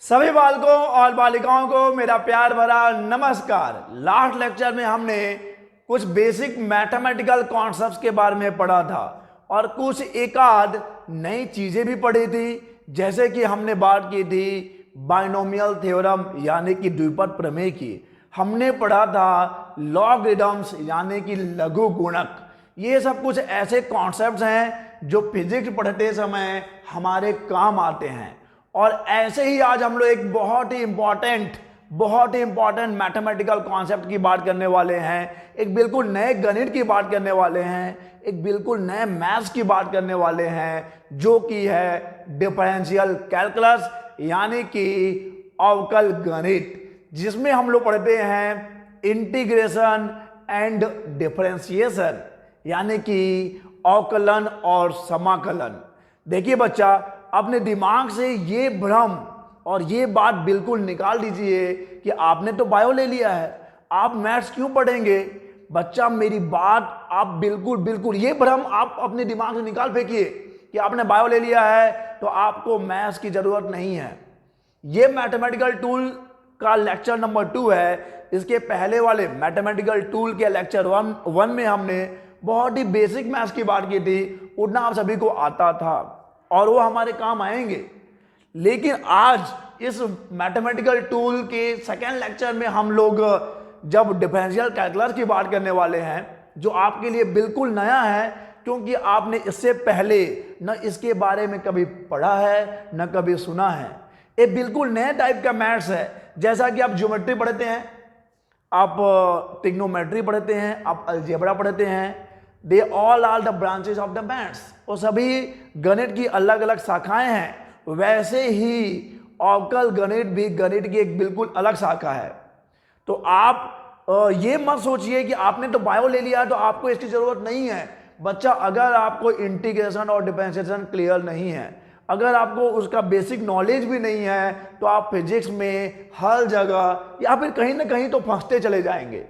सभी बालकों और बालिकाओं को मेरा प्यार भरा नमस्कार। लास्ट लेक्चर में हमने कुछ बेसिक मैथमेटिकल कॉन्सेप्ट्स के बारे में पढ़ा था और कुछ एक आध नई चीजें भी पढ़ी थी, जैसे कि हमने बात की थी बाइनोमियल थ्योरम यानी कि द्विपद प्रमेय की। हमने पढ़ा था लॉगरिदम्स यानी कि लघु गुणक। ये सब कुछ ऐसे कॉन्सेप्ट्स हैं जो फिजिक्स पढ़ते समय हमारे काम आते हैं। और ऐसे ही आज हम लोग एक बहुत ही इंपॉर्टेंट मैथमेटिकल कॉन्सेप्ट की बात करने वाले हैं, एक बिल्कुल नए गणित की बात करने वाले हैं, एक बिल्कुल नए मैथ्स की बात करने वाले हैं, जो कि है डिफरेंशियल कैलकुलस यानी कि अवकल गणित, जिसमें हम लोग पढ़ते हैं इंटीग्रेशन एंड डिफरेंशिएशन यानी कि अवकलन और समाकलन। देखिए बच्चा, अपने दिमाग से ये भ्रम और ये बात बिल्कुल निकाल दीजिए कि आपने तो बायो ले लिया है, आप मैथ्स क्यों पढ़ेंगे। बच्चा मेरी बात आप बिल्कुल ये भ्रम आप अपने दिमाग से निकाल फेंकिए कि आपने बायो ले लिया है तो आपको मैथ्स की जरूरत नहीं है। ये मैथमेटिकल टूल का लेक्चर नंबर 2 है। इसके पहले वाले मैथमेटिकल टूल के लेक्चर 1 में हमने बहुत ही बेसिक मैथ्स की बात की थी, उतना आप सभी को आता था और वो हमारे काम आएंगे। लेकिन आज इस मैथमेटिकल टूल के सेकेंड लेक्चर में हम लोग जब डिफरेंशियल कैलकुलस की बात करने वाले हैं, जो आपके लिए बिल्कुल नया है, क्योंकि आपने इससे पहले न इसके बारे में कभी पढ़ा है न कभी सुना है। ये बिल्कुल नए टाइप का मैथ्स है। जैसा कि आप ज्योमेट्री पढ़ते हैं, आप ट्रिग्नोमेट्री पढ़ते हैं, आप अलजेब्रा पढ़ते हैं, they all are the branches of the maths. वो सभी गणित की अलग अलग शाखाएं हैं। वैसे ही अवकल गणित भी गणित की एक बिल्कुल अलग शाखा है। तो आप ये मत सोचिए कि आपने तो बायो ले लिया तो आपको इसकी जरूरत नहीं है। बच्चा, अगर आपको इंटीग्रेशन और डिफरेंशिएशन क्लियर नहीं है, अगर आपको उसका बेसिक नॉलेज भी नहीं है, तो आप फिजिक्स में हर जगह या फिर कहीं ना कहीं तो फंसते चले जाएंगे।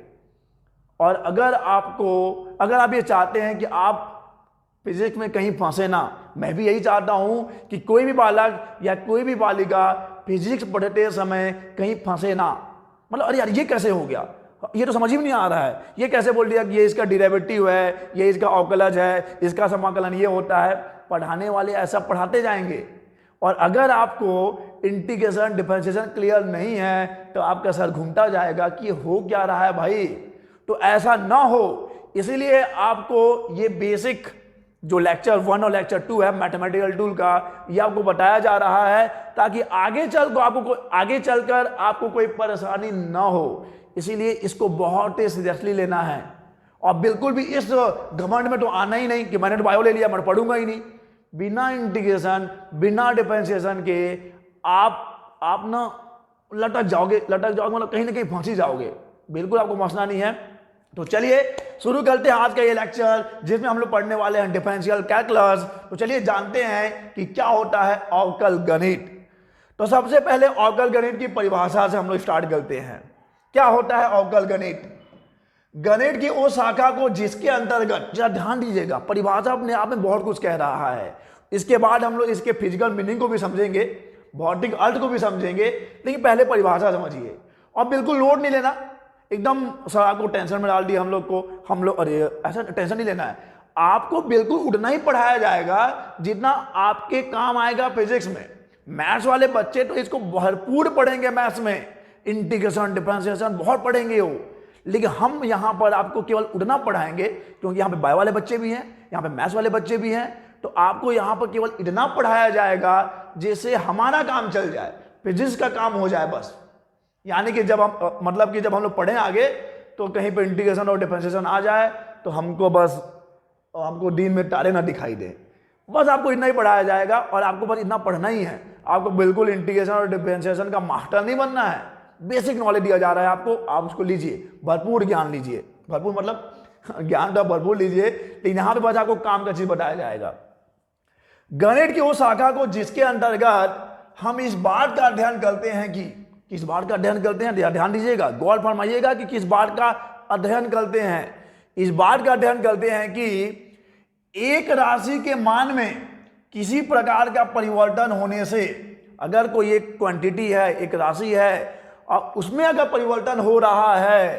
और अगर आप ये चाहते हैं कि आप फिजिक्स में कहीं फंसे ना, मैं भी यही चाहता हूं कि कोई भी बालक या कोई भी बालिका फिजिक्स पढ़ते समय कहीं फंसे ना। मतलब अरे यार, ये कैसे हो गया, ये तो समझ ही नहीं आ रहा है, ये कैसे बोल दिया कि ये इसका डेरिवेटिव है, ये इसका अवकलज है, इसका समाकलन ये होता है। पढ़ाने वाले ऐसा पढ़ाते जाएंगे और अगर आपको इंटीग्रेशन डिफरेंशिएशन क्लियर नहीं है तो आपका सर घूमता जाएगा कि हो क्या रहा है भाई। तो ऐसा ना हो, इसीलिए आपको ये बेसिक जो लेक्चर 1 और लेक्चर 2 है मैथमेटिकल टूल का, ये आपको बताया जा रहा है ताकि आगे चलकर आपको कोई परेशानी ना हो। इसीलिए इसको बहुत ही सीरियसली लेना है और बिल्कुल भी इस घमंड में तो आना ही नहीं कि मैंने तो बायो ले लिया, मैं पढ़ूंगा ही नहीं। बिना इंटीग्रेशन बिना डिफरेंशिएशन के आप ना लटक जाओगे मतलब कहीं ना कहीं फंसी जाओगे। बिल्कुल आपको फंसना नहीं है। तो चलिए शुरू करते हैं आज का ये लेक्चर, जिसमें हम लोग पढ़ने वाले हैं डिफरेंशियल कैलकुलस। तो चलिए जानते हैं कि क्या होता है अवकल गणित। तो सबसे पहले अवकल गणित की परिभाषा से हम लोग स्टार्ट करते हैं। क्या होता है अवकल गणित? गणित की वो शाखा को जिसके अंतर्गत, जरा ध्यान दीजिएगा, परिभाषा अपने आप में बहुत कुछ कह रहा है। इसके बाद हम लोग इसके फिजिकल मीनिंग को भी समझेंगे, भौतिक अर्थ को भी समझेंगे, लेकिन पहले परिभाषा समझिए। और बिल्कुल लोड नहीं लेना, एकदम सर आपको टेंशन में डाल दिया हम लोग अरे ऐसा टेंशन नहीं लेना है। आपको बिल्कुल उतना ही पढ़ाया जाएगा जितना आपके काम आएगा फिजिक्स में। मैथ्स वाले बच्चे तो इसको भरपूर पढ़ेंगे, मैथ्स में इंटीग्रेशन डिफरेंशिएशन बहुत पढ़ेंगे वो। लेकिन हम यहाँ पर आपको केवल उतना पढ़ाएंगे, क्योंकि यहाँ पे बायो वाले बच्चे भी हैं, यहाँ पे मैथ्स वाले बच्चे भी हैं। तो आपको यहाँ पर केवल इतना पढ़ाया जाएगा जिससे हमारा काम चल जाए, फिजिक्स का काम हो जाए बस। यानी कि जब हम लोग पढ़ें आगे तो कहीं पे इंटीग्रेशन और डिफरेंशिएशन आ जाए तो हमको दिन में तारे ना दिखाई दे। बस आपको इतना ही पढ़ाया जाएगा और आपको बस इतना पढ़ना ही है। आपको बिल्कुल इंटीग्रेशन और डिफरेंशिएशन का मास्टर नहीं बनना है। बेसिक नॉलेज दिया जा रहा है आपको, आप उसको लीजिए, भरपूर ज्ञान लीजिए। भरपूर मतलब ज्ञान तो भरपूर लीजिए, लेकिन यहाँ पे बस आपको काम का चीज बताया जाएगा। गणित की उस शाखा को जिसके अंतर्गत हम इस बात का अध्ययन करते हैं कि किस बात का अध्ययन करते हैं, ध्यान दीजिएगा, गौर फरमाइएगा कि किस बात का अध्ययन करते हैं। इस बात का अध्ययन करते हैं कि एक राशि के मान में किसी प्रकार का परिवर्तन होने से अगर कोई एक क्वांटिटी है, एक राशि है और उसमें अगर परिवर्तन हो रहा है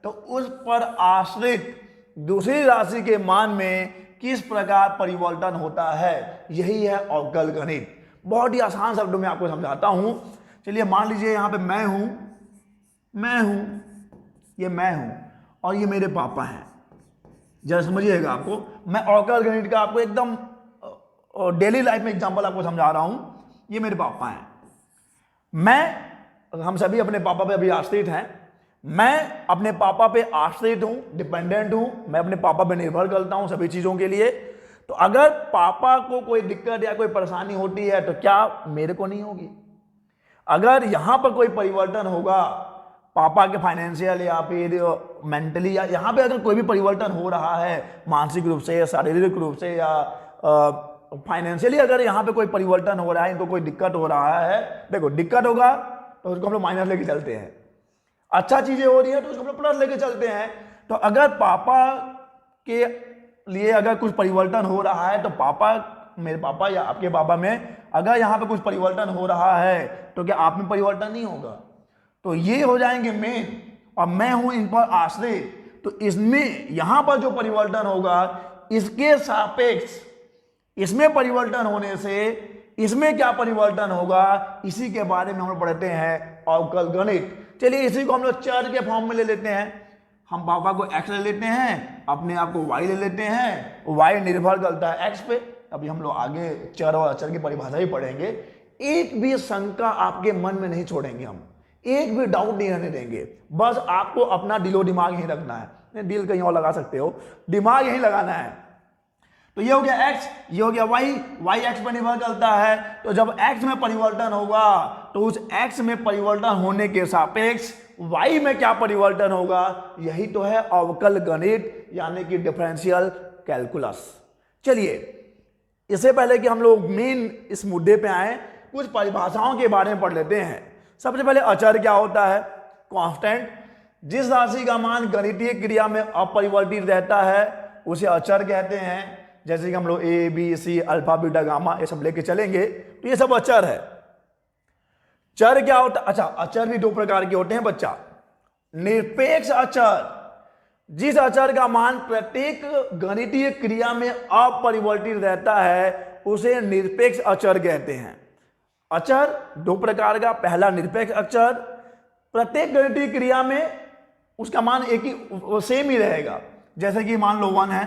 तो उस पर आश्रित दूसरी राशि के मान में किस प्रकार परिवर्तन होता है, यही है अवकल गणित। बहुत ही आसान शब्दों में आपको समझाता हूं। चलिए मान लीजिए यहां पे मैं हूं, ये मैं हूं और ये मेरे पापा हैं। जरा समझिएगा, आपको मैं अवकल गणित का आपको एकदम डेली लाइफ में एग्जांपल आपको समझा रहा हूं। ये मेरे पापा हैं, हम सभी अपने पापा पे अभी आश्रित हैं। मैं अपने पापा पे आश्रित हूं, डिपेंडेंट हूं, मैं अपने पापा पे निर्भर करता हूं सभी चीजों के लिए। तो अगर पापा को कोई दिक्कत या कोई परेशानी होती है तो क्या मेरे को नहीं होगी? अगर यहां पर कोई परिवर्तन होगा पापा के फाइनेंशियल या फिर मेंटली, या यहां पे अगर कोई भी परिवर्तन हो रहा है मानसिक रूप से या शारीरिक रूप से या फाइनेंशियली, अगर यहां पे कोई परिवर्तन हो रहा है, इनको कोई दिक्कत हो रहा है, देखो दिक्कत होगा तो उसको हम लोग माइनस लेके चलते हैं, अच्छा चीजें हो रही है तो उसको हम लोग प्लस लेके चलते हैं। तो अगर पापा के लिए अगर कुछ परिवर्तन हो रहा है तो मेरे पापा या आपके पापा में अगर यहां पे कुछ परिवर्तन हो रहा है तो क्या आप में परिवर्तन नहीं होगा? तो ये हो जाएंगे मेन, और मैं हूं इन पर आश्रित। तो इसमें यहां पर जो परिवर्तन होगा इसके सापेक्ष इसमें परिवर्तन होने से इसमें क्या परिवर्तन होगा, इसी के बारे में हम लोग पढ़ते हैं अवकल गणित। चलिए इसी को हम लोग चर के फॉर्म में ले लेते हैं। हम पापा को x ले लेते हैं, अपने आप को y ले लेते हैं, y निर्भर करता है x पे। अभी हम लोग आगे चर और अचर की परिभाषा ही पढ़ेंगे। एक भी शंका आपके मन में नहीं छोड़ेंगे हम, एक भी डाउट नहीं रहने देंगे। बस आपको अपना दिलो दिमाग यहीं रखना है, दिल कहीं और लगा सकते हो, दिमाग यहीं लगाना है। तो ये हो गया x, ये हो गया y x पर निर्भर करता है। तो जब x में परिवर्तन होगा तो उस x में परिवर्तन होने के सापेक्ष y में क्या परिवर्तन होगा, यही तो है अवकल गणित यानी कि डिफरेंशियल कैलकुलस। चलिए इससे पहले कि हम लोग मेन इस मुद्दे पे आए, कुछ परिभाषाओं के बारे में पढ़ लेते हैं। सबसे पहले अचर क्या होता है? कांस्टेंट। जिस राशि का मान गणितीय क्रिया में अपरिवर्तित रहता है उसे अचर कहते हैं। जैसे कि हम लोग a b c alpha beta gamma ये सब लेके चलेंगे तो ये सब अचर है। चर क्या होता है? अच्छा, अचर भी दो प्रकार के होते हैं बच्चा। निरपेक्ष अचर, जिस अचर का मान प्रत्येक गणितीय क्रिया में अपरिवर्तित रहता है उसे निरपेक्ष अचर कहते हैं। अचर दो प्रकार का, पहला निरपेक्ष अचर, प्रत्येक गणितीय क्रिया में उसका मान एक ही सेम ही रहेगा। जैसे कि मान लो 1 है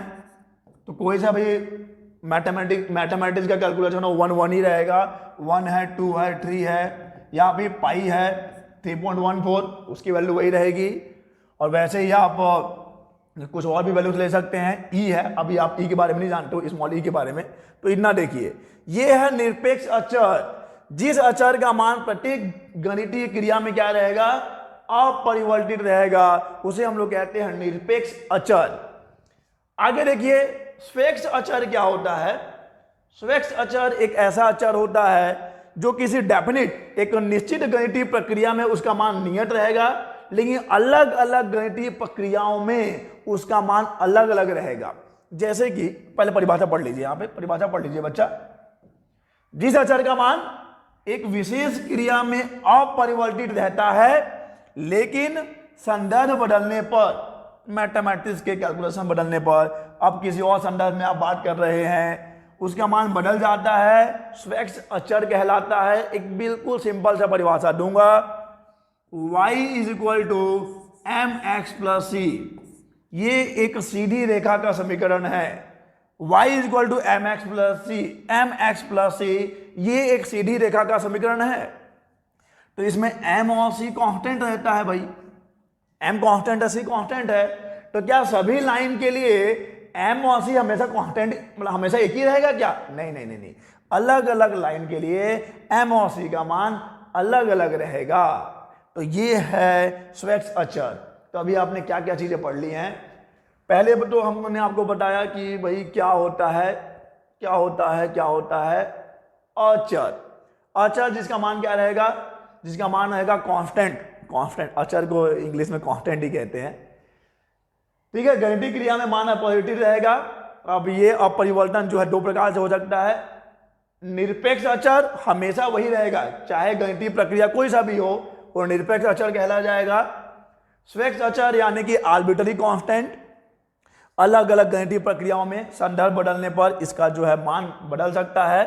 तो कोई सा भी मैथमेटिक्स का कैलकुलेशन हो 1 ही रहेगा। 1 है, 2 है, 3 है, या फिर पाई है 3.14 उसकी वैल्यू वही रहेगी। और वैसे ही आप कुछ और भी वैल्यूज ले सकते हैं। ई है, अभी आप ई के बारे में नहीं जानते हो, स्मॉल ई के बारे में, तो इतना देखिए। ये है निरपेक्ष अचर, जिस अचर का मान प्रत्येक गणितीय क्रिया में क्या रहेगा, अपरिवर्तित रहेगा, उसे हम लोग कहते हैं निरपेक्ष अचर। आगे देखिए स्वेच्छ अचर क्या होता है। स्वेच्छ अचर एक ऐसा अचर होता है जो किसी डेफिनिट एक निश्चित गणितीय प्रक्रिया में उसका मान नियत रहेगा, लेकिन अलग अलग गणितीय प्रक्रियाओं में उसका मान अलग अलग रहेगा। जैसे कि पहले परिभाषा पढ़ लीजिए, यहां पे परिभाषा पढ़ लीजिए बच्चा। जिस अचर का मान एक विशेष क्रिया में अपरिवर्तित रहता है लेकिन संदर्भ बदलने पर, मैथमेटिक्स के कैलकुलेशन बदलने पर, अब किसी और संदर्भ में आप बात कर रहे हैं, उसका मान बदल जाता है, स्वेच्छ अचर कहलाता है। एक बिल्कुल सिंपल सा परिभाषा दूंगा, y is equal to mx plus C. ये एक सीधी रेखा का समीकरण है। y is equal to mx plus C, ये एक सीधी रेखा का समीकरण है। तो इसमें m और c कांस्टेंट रहता है भाई, m कांस्टेंट है, c कांस्टेंट है। तो क्या सभी लाइन के लिए m और c हमेशा कांस्टेंट, मतलब हमेशा एक ही रहेगा क्या? नहीं नहीं नहीं नहीं, अलग अलग लाइन के लिए m और c का मान अलग अलग रहेगा। तो ये है स्वेच्छ अचर। तो अभी आपने क्या क्या चीजें पढ़ ली हैं। पहले तो हमने आपको बताया कि भाई क्या होता है अचर। अचर जिसका मान क्या रहेगा, जिसका मान रहेगा कांस्टेंट। अचर को इंग्लिश में कांस्टेंट ही कहते हैं, ठीक है। गणितीय क्रिया में मान अपरिवर्तित रहेगा। अब ये अपरिवर्तन जो है दो प्रकार से हो सकता है, निरपेक्ष अचर हमेशा वही रहेगा, चाहे गणितीय प्रक्रिया कोई सा भी हो, वो निरपेक्ष अचर कहला जाएगा। स्वेच्छ अचर यानी कि आर्बिट्ररी कांस्टेंट, अलग अलग गणितीय प्रक्रियाओं में संदर्भ बदलने पर इसका जो है मान बदल सकता है,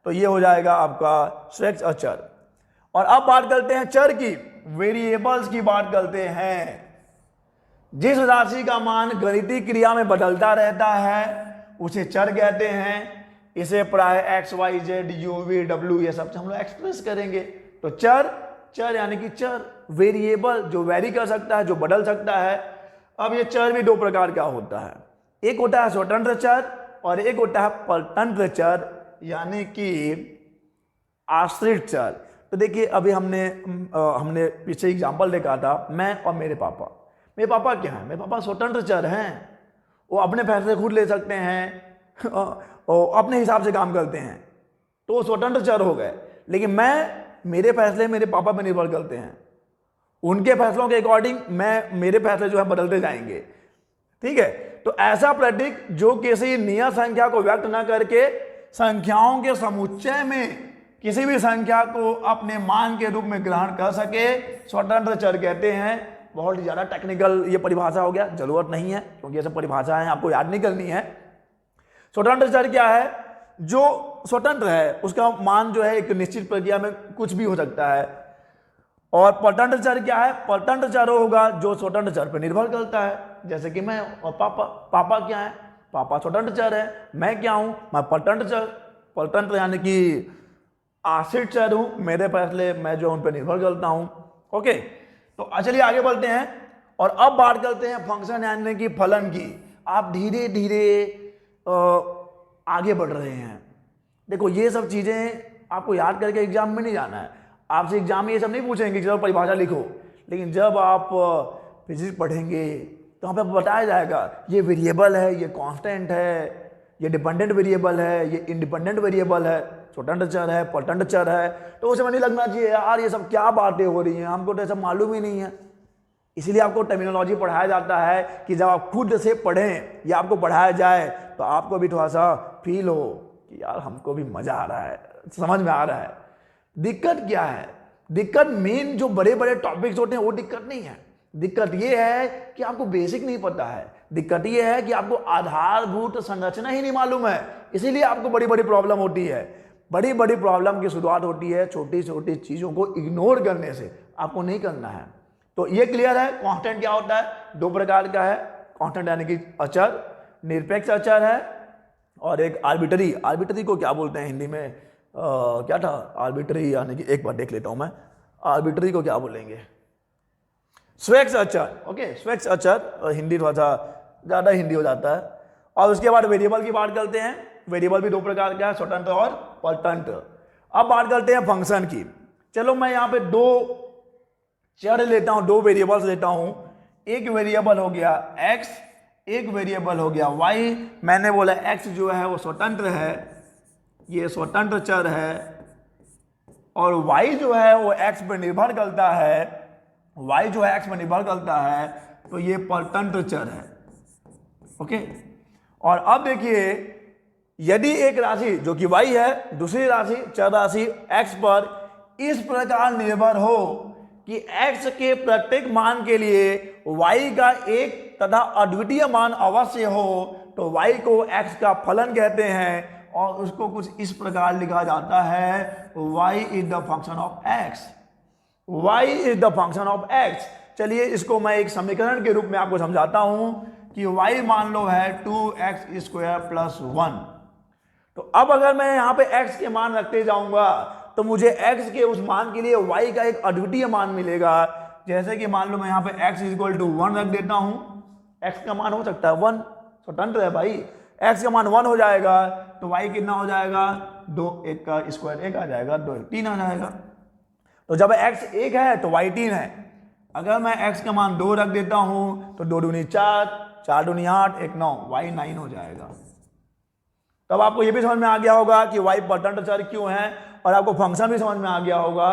तो ये हो जाएगा आपका स्वेच्छ अचर। और अब बात करते हैं चर की, वेरिएबल्स की बात करते हैं। जिस राशि का मान गणितीय क्रिया में बदलता रहता है उसे चर कहते हैं। इसे प्राय x y z u v डब्ल्यू ये सब हम लोग एक्सप्रेस करेंगे। तो चर, चर यानी कि चर, वेरिएबल जो वेरी कर सकता है, जो बदल सकता है। अब ये चर भी दो प्रकार का होता है, एक होता है स्वतंत्र चर और एक होता है परतंत्र चर यानी कि आश्रित चर। तो देखिए अभी हमने पीछे एग्जाम्पल देखा था, मैं और मेरे पापा। मेरे पापा क्या है? मेरे पापा स्वतंत्र चर हैं, वो अपने फैसले खुद ले सकते हैं और अपने हिसाब से काम करते हैं, तो वो स्वतंत्र चर हो गए। लेकिन मेरे फैसले मेरे पापा पर निर्भर करते हैं, उनके फैसलों के अकॉर्डिंग मेरे फैसले जो है बदलते जाएंगे। ठीक है, तो ऐसा प्रतीक जो किसी नियत संख्या को व्यक्त न करके संख्याओं के समुच्चय में किसी भी संख्या को अपने मान के रूप में ग्रहण कर सके, स्वतंत्र चर कहते हैं। बहुत ही ज्यादा टेक्निकल ये परिभाषा हो गया, जरूरत नहीं है क्योंकि ये सब परिभाषाएं आपको याद नहीं करनी है। स्वतंत्र चर क्या है? जो स्वतंत्र है उसका मान जो है एक निश्चित प्रक्रिया में कुछ भी हो सकता है। और परतंत्र चर क्या है? परतंत्र चर होगा जो स्वतंत्र चर पर निर्भर करता है, जैसे कि मैं और पापा। पापा क्या है? पापा स्वतंत्र चर है। मैं क्या हूं? मैं परतंत्र चर, परतंत्र यानी कि आश्रित चर हूं, मेरे फैसले मैं जो उन पर निर्भर करता हूं। ओके, तो चलिए आगे बढ़ते हैं और अब बात करते हैं फंक्शन यानी कि फलन की। आप धीरे धीरे आगे बढ़ रहे हैं। देखो ये सब चीजें आपको याद करके एग्जाम में नहीं जाना है, आपसे एग्जाम में ये सब नहीं पूछेंगे कि चलो परिभाषा लिखो। लेकिन जब आप फिजिक्स पढ़ेंगे तो वहाँ पे बताया जाएगा ये वेरिएबल है, ये कांस्टेंट है, ये डिपेंडेंट वेरिएबल है, ये इंडिपेंडेंट वेरिएबल है, स्वतंत्र चर है, परतंत्र चर है। तो उसे नहीं लगना चाहिए यार ये सब क्या बातें हो रही हैं, हमको तो ये सब मालूम ही नहीं है। इसीलिए आपको टर्मिनोलॉजी पढ़ाया जाता है कि जब आप खुद से पढ़ें या आपको पढ़ाया जाए तो आपको भी थोड़ा सा फील हो कि यार हमको भी मजा आ रहा है, समझ में आ रहा है। दिक्कत क्या है? दिक्कत मेन जो बड़े बड़े टॉपिक्स होते हैं वो दिक्कत नहीं है। दिक्कत ये है कि आपको बेसिक नहीं पता है, दिक्कत ये है कि आपको आधारभूत संरचना ही नहीं मालूम है, इसीलिए आपको बड़ी बड़ी प्रॉब्लम होती है। बड़ी बड़ी प्रॉब्लम की शुरुआत होती है छोटी छोटी चीजों को इग्नोर करने से, आपको नहीं करना है। तो ये क्लियर है कांस्टेंट क्या होता है? दो प्रकार का है कांस्टेंट यानी कि अचर, निरपेक्ष अचर है और एक आर्बिट्ररी। आर्बिट्ररी को क्या बोलते हैं हिंदी में? क्या था आर्बिट्ररी यानी कि, एक बार देख लेता हूं मैं, आर्बिट्ररी को क्या बोलेंगे? स्वेच्छ अचर। ओके, स्वेच्छ अचर हिंदी थोड़ा सा ज्यादा हिंदी हो जाता है। और उसके बाद वेरिएबल की बात करते हैं। वेरिएबल भी दो प्रकार का है, स्वतंत्र और परतंत्र। अब बात करते हैं फंक्शन की। चलो मैं यहां पे दो चर लेता हूं, दो वेरिएबल्स लेता हूं। एक वेरिएबल हो गया x, एक वेरिएबल हो गया y। मैंने बोला x जो है वो स्वतंत्र है, ये स्वतंत्र चर है, और y जो है वो x पर निर्भर करता है, y जो है x पर निर्भर करता है, तो ये परतंत्र चर है। ओके, और अब देखिए यदि एक राशि जो कि y है, दूसरी राशि चर राशि x पर इस प्रकार निर्भर हो कि x के प्रत्येक मान के लिए y का एक तथा अद्वितीय मान अवश्य हो, तो y को x का फलन कहते हैं और उसको कुछ इस प्रकार लिखा जाता है y is the function of x। y is the function of x। चलिए इसको मैं एक समीकरण के रूप में आपको समझाता हूं कि y मान लो है 2x स्क्वायर प्लस 1। तो अब अगर मैं यहां पे x के मान रखते जाऊंगा तो मुझे x के उस मान के लिए y का एक अद्वितीय मान मिलेगा। जैसे कि मान लो मैं यहां पे x इक्वल टू 1 रख देता हूं, x का मान हो सकता है 1, स्वतंत्र है भाई, x का मान 1 हो जाएगा तो y कितना हो जाएगा? 2, 1 का स्क्वायर 1 आ जाएगा, 2 3 आ जाएगा। तो जब x 1 है तो y 3 है। अगर मैं x का मान 2 रख देता हूं तो 2 दूनी 4, 4 दूनी 8, 1 9, y 9 हो जाएगा। तब आपको यह भी समझ में आ गया होगा कि y परतंत्र चर क्यों है, और आपको फंक्शन भी समझ में आ गया होगा।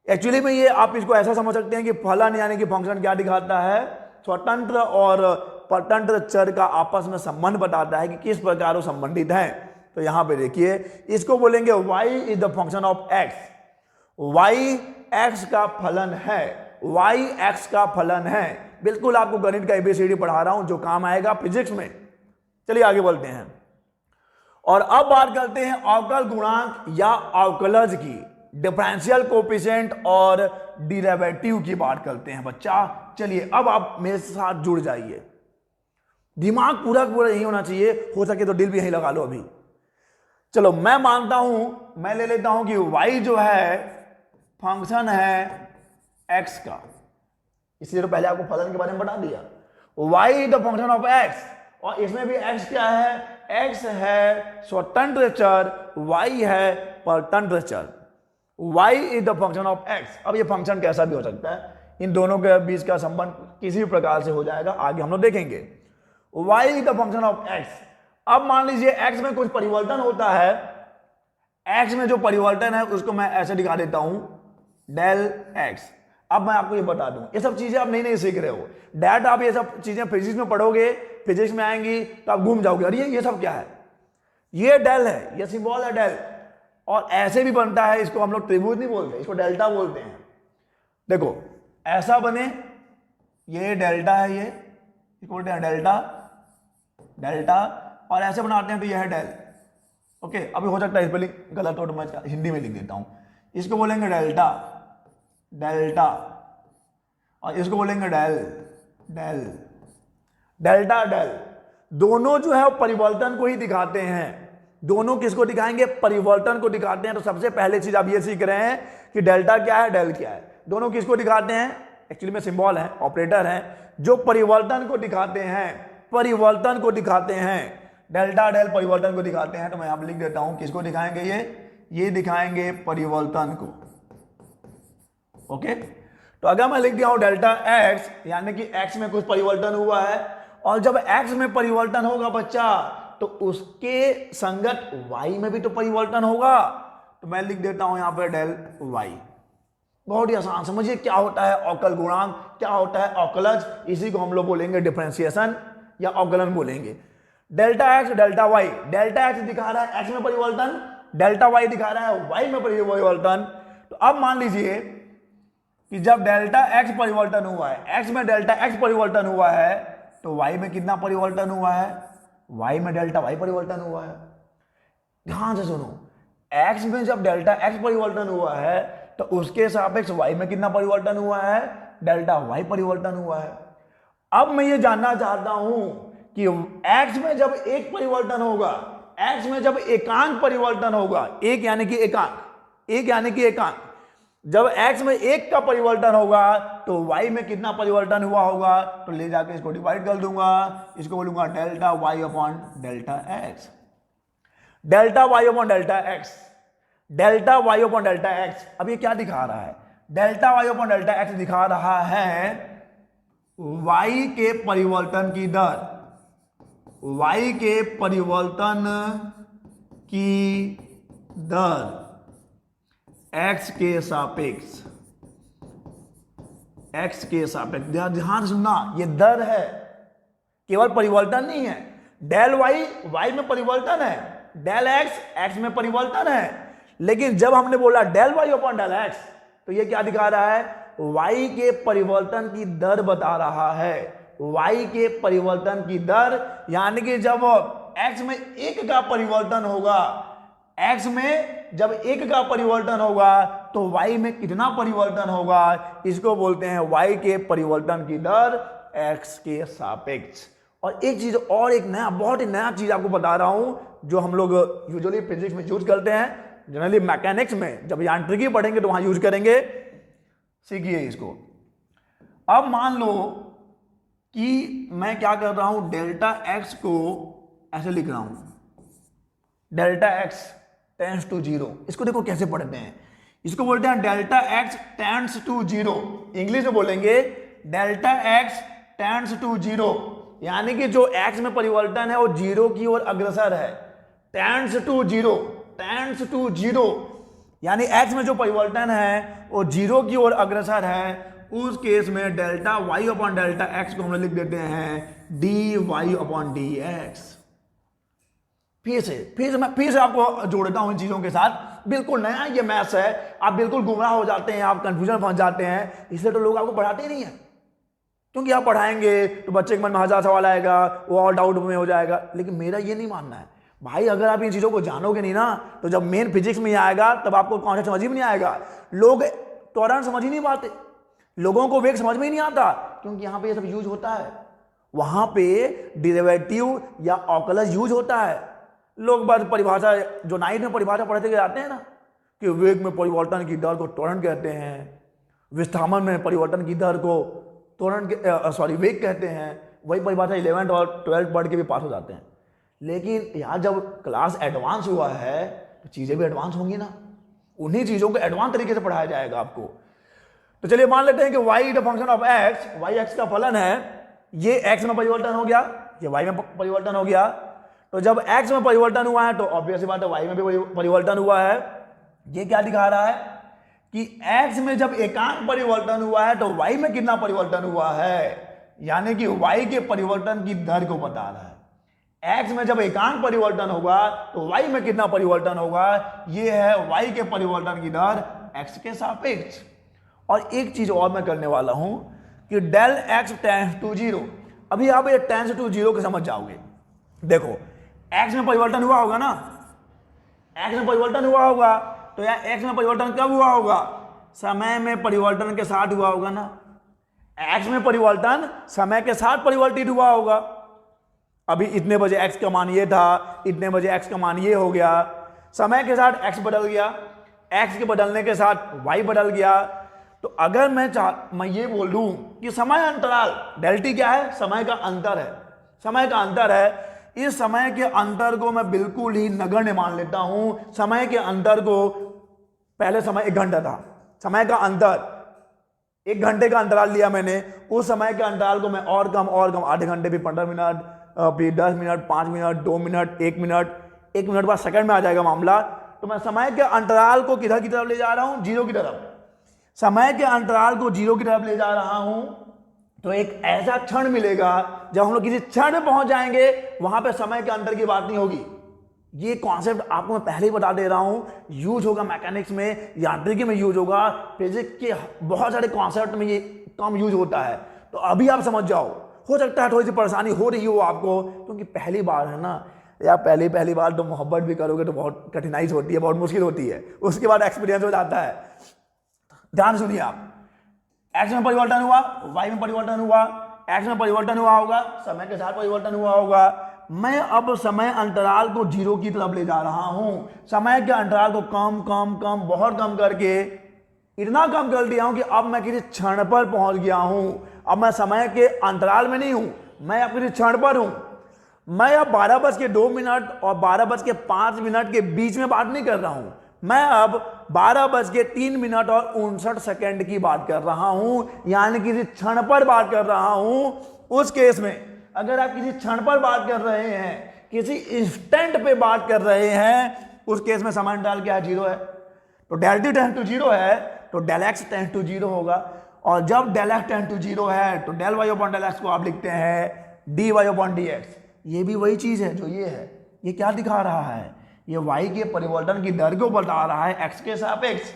एक्चुअली में ये आप इसको ऐसा समझ सकते हैं कि फलन यानी कि फंक्शन क्या दिखाता है? स्वतंत्र और परतंत्र चर का आपस में संबंध बताता है कि किस प्रकार वो संबंधित है। तो यहां पे देखिए इसको बोलेंगे y is the function of x, y x का फलन है, y x का फलन है। बिल्कुल आपको गणित का एबीसीडी पढ़ा रहा हूं जो काम आएगा फिजिक्स में। चलिए आगे बढ़ते हैं और अब बात करते हैं अवकल गुणांक या अवकलज की, डिफरेंशियल कोएफिशिएंट और डेरिवेटिव की बात करते हैं बच्चा। चलिए अब आप मेरे साथ जुड़ जाइए, दिमाग पूरा पूरा यही होना चाहिए, हो सके तो दिल भी यही लगा लो अभी। चलो मैं मानता हूं, मैं ले लेता हूं कि y जो है फंक्शन है x का, इसलिए तो पहले आपको फलन के बारे में बता दिया। y is the function of x, और इसमें भी x क्या है, x है स्वतंत्र चर, y है परतंत्र चर। y is the function of x। अब ये फंक्शन कैसा भी हो सकता है, इन दोनों के बीच का संबंध किसी भी प्रकार से हो जाएगा, आगे हम लोग देखेंगे। y is the function of x। अब मान लीजिए x में कुछ परिवर्तन होता है, x में जो परिवर्तन है उसको मैं ऐसे दिखा देता हूं डेल x। अब मैं आपको ये बता दूं, ये सब चीजें आप नहीं नहीं सीख रहे हो, डायरेक्ट आप ये सब चीजें फिजिक्स में पढ़ोगे, फिजिक्स में आएंगी तो आप घूम जाओगे, अरे ये सब क्या है, ये डेल है, ये सिंबल है डेल। और ऐसे भी बनता है, इसको हम लोग त्रिभुज नहीं बोलते, इसको डेल्टा बोलते हैं। देखो ऐसा बने, ये डेल्टा है, ये बोलते हैं डेल्टा, डेल्टा, और ऐसे बनाते हैं तो यह है डेल। ओके, अभी हो सकता है स्पेलिंग गलत हो तो मैं हिंदी में लिख देता हूं, इसको बोलेंगे डेल्टा, डेल्टा, और इसको बोलेंगे डेल, डेल, डेल्टा, डेल। दोनों जो है वो परिवर्तन को ही दिखाते हैं, दोनों किसको दिखाएंगे, परिवर्तन को दिखाते हैं। तो सबसे पहले चीज आप ये सीख रहे हैं कि डेल्टा क्या है, डेल क्या है, दोनों किसको दिखाते हैं, एक्चुअली में सिंबल है, ऑपरेटर है जो परिवर्तन को दिखाते हैं, परिवर्तन को दिखाते हैं, डेल्टा डेल परिवर्तन को दिखाते हैं। तो मैं यहां पर लिख देता हूं किसको दिखाएंगे, ये दिखाएंगे परिवर्तन को। ओके, तो अगर मैं लिख दिया हूं डेल्टा एक्स, यानी कि एक्स में कुछ परिवर्तन हुआ है, और जब एक्स में परिवर्तन होगा बच्चा तो उसके संगत वाई में भी तो परिवर्तन होगा। तो मैं लिख देता हूं यहां पर डेल वाई। बहुत ही आसान, समझिए क्या होता है अवकल गुणांक, क्या होता है अवकलज, इसी को हम लोग बोलेंगे डिफरेंशिएशन या अवकलन बोलेंगे। Delta x delta y, delta x दिखा रहा है एक्स में परिवर्तन, डेल्टा वाई दिखा रहा है वाई में परिवर्तन। तो अब मान लीजिए कि जब डेल्टा एक्स परिवर्तन हुआ है, एक्स में डेल्टा एक्स परिवर्तन हुआ है, तो वाई में कितना परिवर्तन हुआ है, वाई में डेल्टा वाई परिवर्तन हुआ है। ध्यान से सुनो, एक्स में जब डेल्टा एक्स परिवर्तन हुआ है तो उसके सापेक्ष वाई में कितना परिवर्तन हुआ है, डेल्टा वाई परिवर्तन हुआ है। अब मैं ये जानना चाहता हूं कि एक्स में जब एक परिवर्तन होगा, एक्स में जब एकांक परिवर्तन होगा, एक यानी कि एकांक, एक यानी कि एकांक, जब x में एक का परिवर्तन होगा तो y में कितना परिवर्तन हुआ होगा, तो ले जाके इसको डिवाइड कर दूंगा, इसको बोलूंगा delta y upon delta x, delta y upon delta x, delta y upon delta x। अब ये क्या दिखा रहा है, delta y upon delta x दिखा रहा है y के परिवर्तन की दर, y के परिवर्तन की दर x के सापेक्ष, x के सापेक्ष। ध्यान सुनना, ये दर है, केवल परिवर्तन नहीं है। डेल y y में परिवर्तन है, डेल x x में परिवर्तन है, लेकिन जब हमने बोला del y upon del x तो ये क्या दिखा रहा है, y के परिवर्तन की दर बता रहा है, y के परिवर्तन की दर, यानी कि जब x में एक का परिवर्तन होगा, x में जब एक का परिवर्तन होगा तो y में कितना परिवर्तन होगा, इसको बोलते हैं y के परिवर्तन की दर x के सापेक्ष। और एक चीज और, एक नया, बहुत ही नया चीज आपको बता रहा हूं जो हम लोग यूजुअली फिजिक्स में यूज करते हैं, जनरली मैकेनिक्स में जब यांत्रिकी पढ़ेंगे तो वहां यूज करेंगे, सीखिए इसको। अब मान लो कि मैं क्या कर रहा हूं, डेल्टा x को ऐसे लिख रहा हूं, delta x tends to zero. इसको देखो कैसे पढ़ते हैं, इसको बोलते हैं delta x tends to zero, English में बोलेंगे delta x tends to zero, यानी कि जो x में परिवर्तन है वो जीरो की ओर अग्रसर है, tends to zero, tends to zero, यानी x में जो परिवर्तन है वो जीरो की ओर अग्रसर है। उस केस में delta y upon delta x को हम लोग लिख देते हैं dy अपॉन dx। फिर से आपको जोड़ता हूं इन चीजों के साथ। बिल्कुल नया ये मैथ्स है, आप बिल्कुल गुमराह हो जाते हैं, आप कंफ्यूजन फंस जाते हैं, इसलिए तो लोग आपको पढ़ाते ही नहीं है। क्योंकि आप पढ़ाएंगे तो बच्चे के मन में 1000 सवाल आएगा, वो और डाउट में हो जाएगा। लेकिन मेरा ये नहीं मानना है भाई, अगर आप इन चीजों को जानोगे नहीं ना, तो जब मेन फिजिक्स में आएगा तब आपको कॉन्सेप्ट समझ ही नहीं आएगा। लोग त्वरण समझ ही नहीं पाते, लोगों को वेग समझ में ही नहीं आता, क्योंकि यहाँ पे ये सब यूज होता है। वहां पे डेरिवेटिव या ऑकलस यूज होता है। लोग बस परिभाषा, जो नाइट में परिभाषा पढ़ते जाते हैं ना, कि वेग में परिवर्तन की दर को त्वरण कहते हैं, विस्थापन में परिवर्तन की दर को त्वरण वेग कहते हैं, वही परिभाषा 11th और 12th पढ़ के भी पास हो जाते हैं। लेकिन यार जब क्लास एडवांस हुआ है तो चीजें भी एडवांस होंगी ना, उन्हीं चीजों को एडवांस तरीके से पढ़ाया जाएगा आपको। तो चलिए मान लेते हैं कि y the function of x, y x का फलन है, ये x में परिवर्तन हो गया, ये y में परिवर्तन हो गया। तो जब x में परिवर्तन हुआ है तो ऑब्वियस बात है y में भी परिवर्तन हुआ है। ये क्या दिखा रहा है कि x में जब एकांक परिवर्तन हुआ है तो y में कितना परिवर्तन हुआ है, यानी कि y के परिवर्तन की दर को बता रहा है। x में जब एकांक परिवर्तन होगा तो y में कितना परिवर्तन होगा, ये है y के परिवर्तन की दर x के सापेक्ष। और एक चीज और मैं करने वाला हूं कि डेल x टेंड्स टू 0, अभी आप ये टेंड्स टू 0 के समझ जाओगे। देखो x में परिवर्तन हुआ होगा ना, x में परिवर्तन हुआ होगा, तो यार x में परिवर्तन कब हुआ होगा, समय में परिवर्तन के साथ हुआ होगा ना। x में परिवर्तन समय के साथ परिवर्तित हुआ होगा। अभी इतने बजे x का मान ये था, इतने बजे x का मान ये हो गया, समय के साथ x बदल गया, x के बदलने के साथ y बदल गया। तो अगर मैं ये बोल दूं कि समय अंतराल डेल टी क्या है, समय का अंतर है, समय का अंतर है, इस समय के अंतर को मैं बिल्कुल ही नगण्य मान लेता हूं। समय के अंतर को, पहले समय 1 घंटा था, समय का अंतर 1 घंटे का अंतराल लिया मैंने, उस समय के अंतराल को मैं और कम आधे घंटे भी 15 मिनट, फिर 10 minute, 5 minute, 2 minute, 1 minute, 1 minute बाद सेकंड में आ जाएगा मामला। तो मैं समय के अंतराल को किधर की तरफ ले जा रहा हूं, 0 की तरफ। समय के अंतराल को 0 की तरफ ले जा रहा हूं, तो एक ऐसा क्षण मिलेगा जब हम लोग किसी क्षण में पहुंच जाएंगे, वहां पे समय के अंतर की बात नहीं होगी। ये कॉन्सेप्ट आपको मैं पहले ही बता दे रहा हूं, यूज होगा मैकेनिक्स में, यांत्रिकी में यूज होगा, फिजिक्स के बहुत सारे कॉन्सेप्ट में ये कम यूज होता है। तो अभी आप समझ जाओ। हो सकता है थोड़ी सी परेशानी हो रही हो आपको, क्योंकि पहली बार है ना यार, पहली बार तो मोहब्बत भी करोगे तो बहुत कठिनाई होती है, बहुत मुश्किल होती है, उसके बाद एक्सपीरियंस हो जाता है। ध्यान सुनिए आप, x में परिवर्तन हुआ, y में परिवर्तन हुआ, x में परिवर्तन हुआ होगा, समय के साथ परिवर्तन हुआ होगा। मैं अब समय अंतराल को 0 की तरफ ले जा रहा हूं, समय के अंतराल को कम बहुत कम करके इतना कम कर दिया हूं कि अब मैं किसी क्षण पर पहुंच गया हूं। अब मैं समय के अंतराल में नहीं हूं, मैं अब किसी क्षण पर हूं। मैं अब 12:02 और 12:05 के बीच में बात नहीं कर रहा हूं, मैं अब 12:03 और 59 की बात कर रहा हूं, यानी किसी क्षण पर बात कर रहा हूं। उस केस में अगर आप किसी क्षण पर बात कर रहे हैं, किसी इंस्टेंट पे बात कर रहे हैं, उस केस में समय अंतराल क्या है, 0 है। तो डेल टी टेंड्स टू 0 है तो डेल एक्स टेंड्स टू 0 होगा। और जब डेल एक्स टेंड्स टू 0 है तो del y upon del x को आप लिखते हैं d y upon d x. ये भी वही चीज है जो ये है। ये क्या दिखा रहा है, ये y के परिवर्तन की दर को बता रहा है x के सापेक्ष।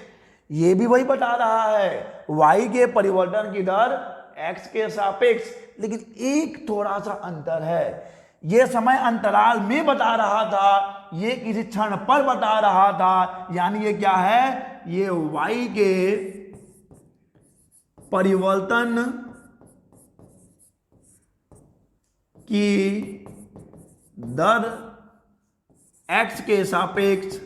ये भी वही बता रहा है, y के परिवर्तन की दर x के सापेक्ष। लेकिन एक थोड़ा सा अंतर है, ये समय अंतराल में बता रहा था, ये किसी क्षण पर बता रहा था। यानी ये क्या है, ये y के परिवर्तन की दर x के सापेक्ष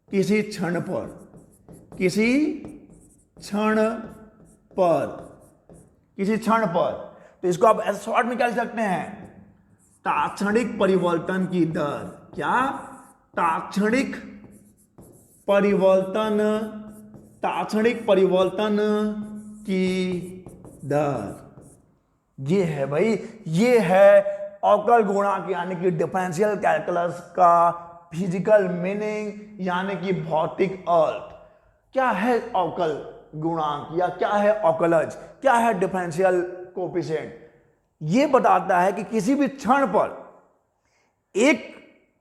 किसी क्षण पर तो इसको आप ऐसे शॉर्ट में क्या लिख सकते हैं, तात्क्षणिक परिवर्तन की दर। क्या, तात्क्षणिक परिवर्तन की दर। ये है भाई, ये है अवकल गुणांक यानी कि डिफरेंशियल कैलकुलस का फिजिकल मीनिंग, यानी कि भौतिक अर्थ। क्या है अवकल गुणांक या क्या है अवकलज, क्या है डिफरेंशियल कोएफिशिएंट। ये बताता है कि किसी भी क्षण पर एक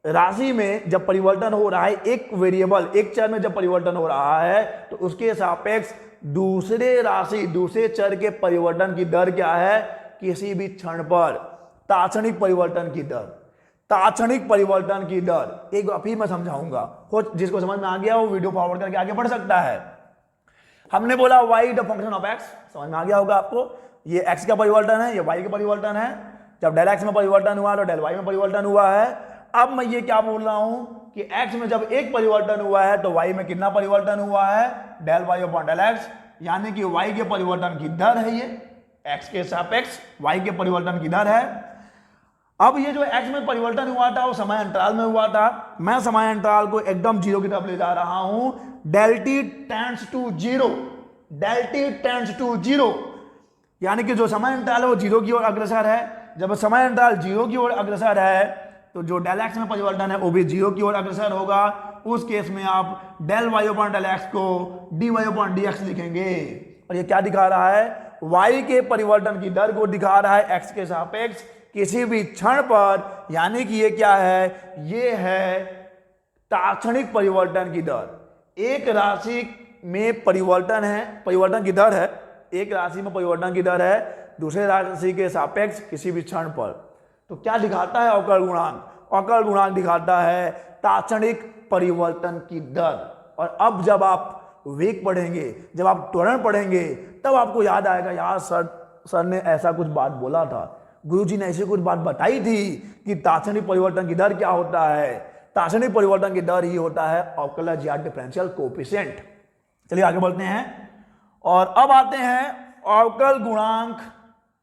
राशि में जब परिवर्तन हो रहा है, एक वेरिएबल, एक चर में जब परिवर्तन हो रहा है, तो उसके सापेक्ष दूसरे राशि, दूसरे चर के परिवर्तन की दर क्या है? किसी भी क्षण पर तात्क्षणिक परिवर्तन की दर, तात्क्षणिक परिवर्तन की दर। एक बार फिर मैं समझाऊंगा, जिसको समझ में आ गया वो वीडियो फॉरवर्ड करके आगे बढ़ सकता है। हमने बोला y the function of x, समझ में आ गया होगा आपको। ये x का परिवर्तन है, ये y का परिवर्तन है। जब डेल x में परिवर्तन हुआ तो डेल y में परिवर्तन हुआ है। अब मैं ये क्या बोल रहा हूं कि x में जब एक परिवर्तन हुआ है तो y में कितना परिवर्तन हुआ है? Del y upon del x, यानी कि y के परिवर्तन की दर है ये, x के सापेक्ष y के परिवर्तन की दर है। अब ये जो x में परिवर्तन हुआ था वो समय अंतराल में हुआ था। मैं समय अंतराल को एकदम जीरो की तरफ ले जा रहा हूं। Del t tends to zero, del t tends to zero, यानी कि जो समय अंतराल है वो जीरो की ओर अग्रसर है। जब समय अंतराल जीरो की ओर अग्रसर है तो जो डेल x में परिवर्तन है वो भी जीरो की ओर अग्रसर होगा। उस केस में आप del y upon del x को dy अपॉन dx लिखेंगे। और ये क्या दिखा रहा है? y के परिवर्तन की दर को दिखा रहा है x के सापेक्ष किसी भी क्षण पर, यानी कि ये क्या है? ये है तात्क्षणिक परिवर्तन की दर। एक राशि में परिवर्तन है, परिवर्तन की दर है, एक राशि में परिवर्तन की दर है दूसरे राशि के सापेक्ष किसी भी क्षण पर। तो क्या दिखाता है अवकल गुणांक? अवकल गुणांक दिखाता है तात्क्षणिक परिवर्तन की दर। और अब जब आप वेग पढ़ेंगे, जब आप त्वरण पढ़ेंगे, तब आपको याद आएगा यार सर ने ऐसा कुछ बात बोला था, गुरुजी ने ऐसी कुछ बात बताई थी कि तात्क्षणिक परिवर्तन की दर क्या होता है? तात्क्षणिक परिवर्तन की दर ही होता है अवकलज या डिफरेंशियल कोएफिशिएंट। चलिए आगे बढ़ते हैं और अब आते हैं अवकल गुणांक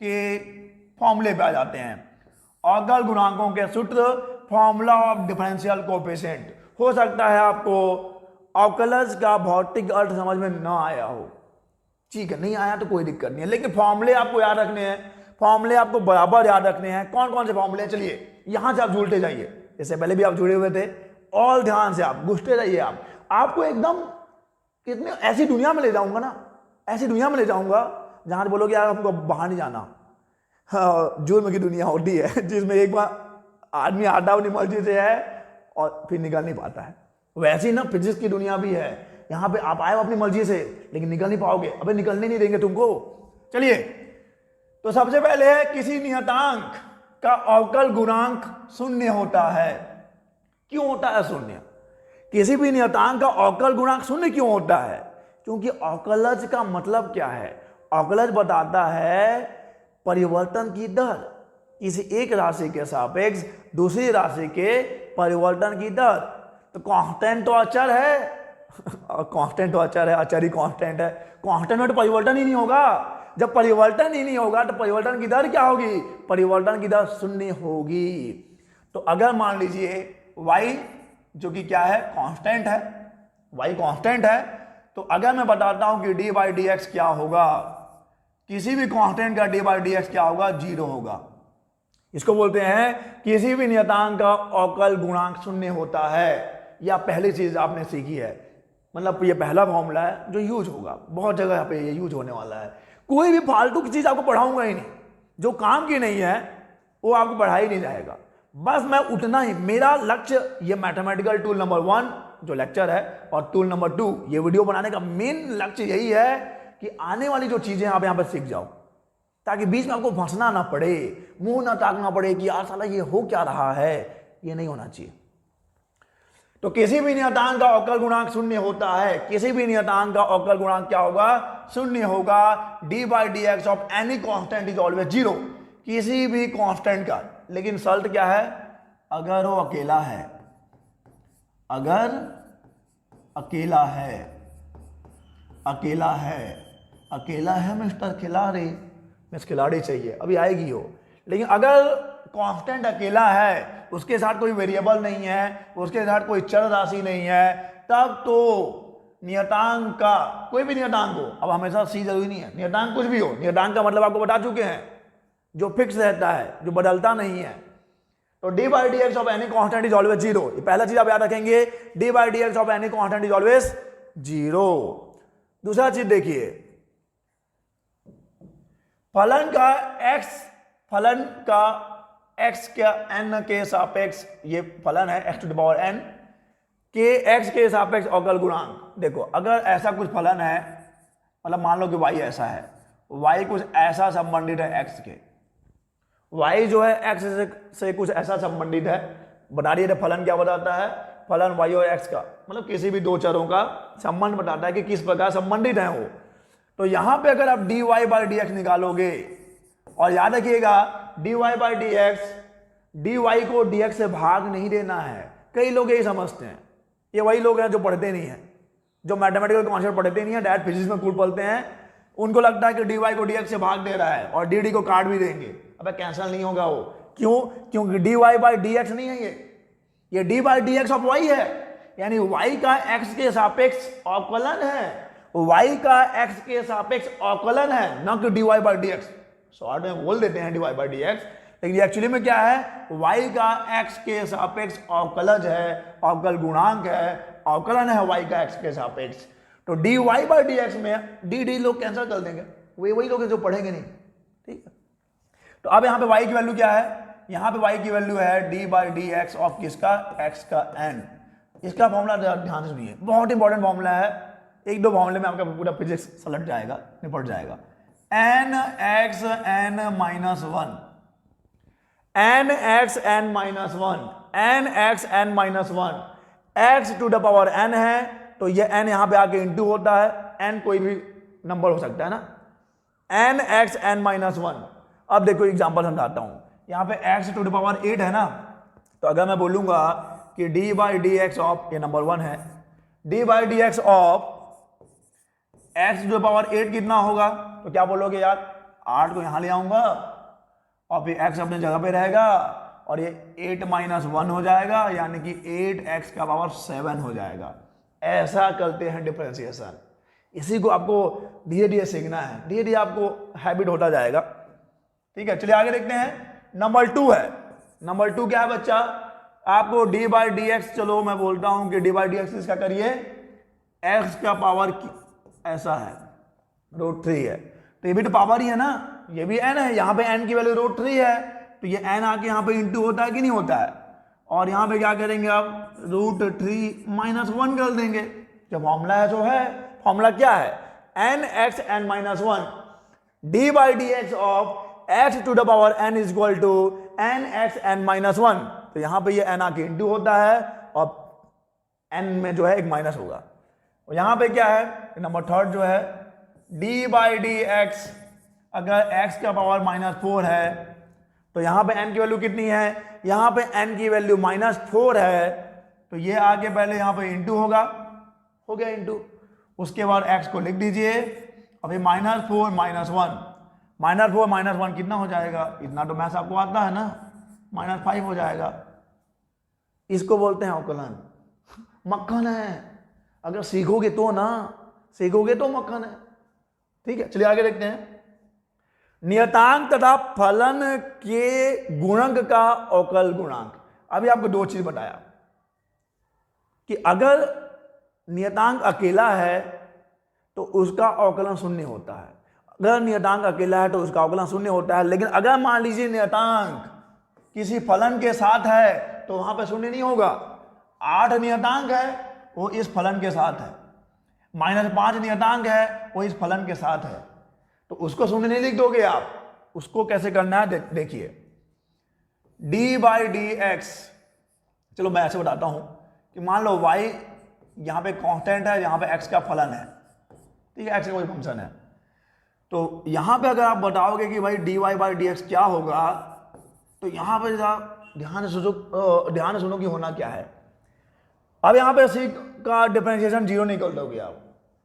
के फॉर्मूले पे आ जाते हैं। अवकल गुणांकों के सूत्र, फॉर्मूला ऑफ डिफरेंशियल कोएफिशिएंट। हो सकता है आपको अवकलज का भौतिक अर्थ समझ में ना आया हो, ठीक है, नहीं आया तो कोई दिक्कत नहीं है, लेकिन फॉर्मूले आपको याद रखने हैं, फॉर्मूले आपको बराबर याद रखने हैं। कौन कौन से फॉर्मूले? चलिए यहां से आप जुड़ते जाइए, इससे पहले भी आप जुड़े हुए थे, और ध्यान से आप घुसते जाइए। आपको एकदम कितने ऐसी दुनिया में ले जाऊंगा ना, ऐसी दुनिया में ले जाऊंगा जहां बोलोगे यार हमको बाहर नहीं जाना। हाँ, जुर्म की दुनिया होती है जिसमें एक बार आदमी आता अपनी मर्जी से है और फिर निकल नहीं पाता है। वैसी ना फिजिक्स की दुनिया भी है, यहाँ पे आप आए हो अपनी मर्जी से लेकिन निकल नहीं पाओगे, अबे निकलने नहीं देंगे तुमको। चलिए, तो सबसे पहले है किसी नियतांक का अवकल गुणांक शून्य होता है। क्यों होता है शून्य? किसी भी नियतांक का अवकल गुणांक शून्य क्यों होता है? क्योंकि अवकलज का मतलब क्या है? अवकलज बताता है परिवर्तन की दर, किसी एक राशि के सापेक्ष दूसरी राशि के परिवर्तन की दर। तो कांस्टेंट तो अचर है, कांस्टेंट तो अचर है, अचर ही कांस्टेंट है। कांस्टेंट में तो परिवर्तन ही नहीं होगा। जब परिवर्तन ही नहीं होगा तो परिवर्तन की दर क्या होगी? परिवर्तन की दर शून्य होगी। तो अगर मान लीजिए y जो कि क्या है? कांस्टेंट है, y कांस्टेंट है, तो अगर मैं बताता हूं कि dy by dx क्या होगा, किसी भी कांस्टेंट का dy by dx क्या होगा? 0 होगा। इसको बोलते हैं किसी भी नियतांक का अवकल गुणांक शून्य होता है। या पहली चीज आपने सीखी है, मतलब ये पहला फॉर्मूला है जो यूज होगा, बहुत जगह पे ये यूज होने वाला है। कोई भी फालतू की चीज आपको पढ़ाऊंगा ही नहीं, जो काम की नहीं है वो आपको पढ़ाई नहीं जाएगा। बस मैं उतना ही, मेरा लक्ष्य ये मैथमेटिकल टूल नंबर 1 जो लेक्चर है और टूल नंबर 2 ये वीडियो बनाने का मेन लक्ष्य यही है कि आने वाली जो चीजें आप यहाँ पर सीख जाओ, ताकि बीच में आपको फंसना ना पड़े, मुंह ना ताकना पड़े कि यार साला ये हो क्या रहा है। ये नहीं होना चाहिए। तो किसी भी नियतांक का अवकल गुणांक शून्य होता है। किसी भी नियतांक का अवकल गुणांक क्या होगा? शून्य होगा। dy by dx of any constant is always 0, किसी भी कांस्टेंट का। लेकिन शर्त क्या है? अगर वो अकेला है, अगर अकेला है, अकेला है, अकेला है मिस्टर खिलाड़ी, मिस खिलाड़ी चाहिए अभी आएगी हो। लेकिन अगर कांस्टेंट अकेला है, उसके साथ कोई वेरिएबल नहीं है, उसके साथ कोई चर राशि नहीं है, तब तो नियतांक का, कोई भी नियतांक हो, अब हमेशा सी जरूरी नहीं है, नियतांक कुछ भी हो, नियतांक का मतलब आपको बता चुके हैं, जो फिक्स रहता है, जो बदलता नहीं है। तो dy by dx of any constant is always 0। ये पहला चीज आप याद रखेंगे, dy by dx of any constant is always 0। दूसरा चीज देखिए, फलन का x फलन का x का n के सापेक्ष, ये फलन है x to the power n के x के सापेक्ष अवकल गुणांक। देखो अगर ऐसा कुछ फलन है, मतलब मान लो कि y ऐसा है, y कुछ ऐसा संबंधित है x के, y जो है x से कुछ ऐसा संबंधित है, बता दिए फलन क्या बताता है, फलन y और x का मतलब किसी भी दो चरों का संबंध बताता है कि किस प्रकार संबंधित है वो। तो यहां पे अगर आप dy बाई डी एक्स निकालोगे, और याद रखिएगा dy by d x, dy को dx से भाग नहीं देना है। कई लोग यही समझते हैं, ये वही लोग हैं जो पढ़ते नहीं है, जो मैथमेटिकल कॉन्सेप्ट पढ़ते नहीं है, डायरेक्ट फिजिक्स में कूद पलते हैं। उनको लगता है कि dy को dx से भाग दे रहा है और dd को काट भी देंगे। अबे कैंसिल नहीं होगा वो, क्यों? क्योंकि dy बाई dx नहीं है, ये d by dx of y है, यानी y का x के सापेक्ष अवकलन है, y का x के सापेक्ष अवकलन है, न कि dy बाई dx। शॉर्ट में बोल देते हैं dy बाई dx, लेकिन एक्चुअली में क्या है, y का x के सापेक्ष अवकलज है, अवकल गुणांक है, अवकलन है y का x के सापेक्ष। तो dy बाई dx में dd लोग कैंसिल कर देंगे, वही लोग हैं जो पढ़ेंगे नहीं, ठीक है। तो अब यहाँ पे y की वैल्यू क्या है, यहाँ पे y की वैल्यू है d by d x of किसका, x का n। इसका फॉर्मूला ध्यान से सुनिए, बहुत इंपॉर्टेंट फॉर्मूला है, एक दो फॉर्मूले में आपका पूरा फिजिक्स सलट जाएगा, निपट जाएगा। n x n minus one, n x n minus one, n x n minus one, x to the power n है, तो ये n यहां पे आके इंटू होता है, n कोई भी नंबर हो सकता है ना, n x n minus one. अब देखो एग्जांपल समझाता हूं, यहां पे x टू द पावर 8 है ना, तो अगर मैं बोलूंगा कि d by d x of, ये नंबर 1 है, d by d x of x to the power 8 कितना होगा, तो क्या बोलोगे यार, 8 को यहां ले आऊंगा और फिर x अपने जगह पे रहेगा और ये 8 माइनस 1 हो जाएगा, यानी कि 8x का पावर 7 हो जाएगा। ऐसा करते हैं डिफरेंशिएशन, इसी को आपको धीरे धीरे सीखना है, धीरे धीरे आपको हैबिट होता जाएगा, ठीक है। चलिए आगे देखते हैं, नंबर 2 है। नंबर 2 क्या है बच्चा, आपको d बाई डी एक्स, चलो मैं बोलता हूं कि d बाई डी एक्स इसका करिए, x का पावर ऐसा है √3 है, तो ये भी तो पावर ही है ना, ये भी n है, यहाँ पे n की वैल्यू √3 है, तो ये n आके यहाँ पे इंटू होता है कि नहीं होता है, और यहाँ पे क्या करेंगे आप, √3 माइनस 1 कर देंगे। जो फॉर्मूला है जो है, फॉर्मूला क्या है, n x n minus 1 d by d x of x to the power n is equal to n x n minus 1। तो यहाँ पे ये n आके इंटू होता है और n में जो है एक माइनस होगा, और यहाँ पे क्या है, नंबर 3 जो है d बाई डी एक्स, अगर x का पावर -4 है तो यहाँ पे n की वैल्यू कितनी है, यहाँ पे n की वैल्यू -4 है, तो ये आगे पहले यहाँ पे इंटू होगा, हो गया इंटू, उसके बाद x को लिख दीजिए, अभी -4 माइनस 1, -4 माइनस 1 कितना हो जाएगा, इतना तो मैथ्स आपको आता है ना, -5 हो जाएगा। इसको बोलते हैं अवकलन, मक्खन है, अगर सीखोगे तो ना, सीखोगे तो मक्खन है, ठीक है। चलिए आगे देखते हैं, नियतांक तथा फलन के गुणक का अवकल गुणांक। अभी आपको दो चीज बताया कि अगर नियतांक अकेला है तो उसका अवकलन शून्य होता है, अगर नियतांक अकेला है तो उसका अवकलन शून्य होता है, लेकिन अगर मान लीजिए नियतांक किसी फलन के साथ है तो वहां पे शून्य नहीं होगा। 8 नियतांक है वो इस फलन के साथ है, -5 नियतांक है वो इस फलन के साथ है, तो उसको शून्य नहीं लिख दोगे आप। उसको कैसे करना है देखिए, d बाई डी एक्स, चलो मैं ऐसे बताता हूं कि मान लो y यहां पे कांस्टेंट है, यहां पे x का फलन है, ठीक है, x का कोई फंक्शन है, तो यहां पे अगर आप बताओगे कि भाई dy बाई डी एक्स क्या होगा, तो यहां पे ध्यान से सुनो कि होना क्या है। अब यहां पे c का डिफरेंशिएशन 0 नहीं कर दोगे आप,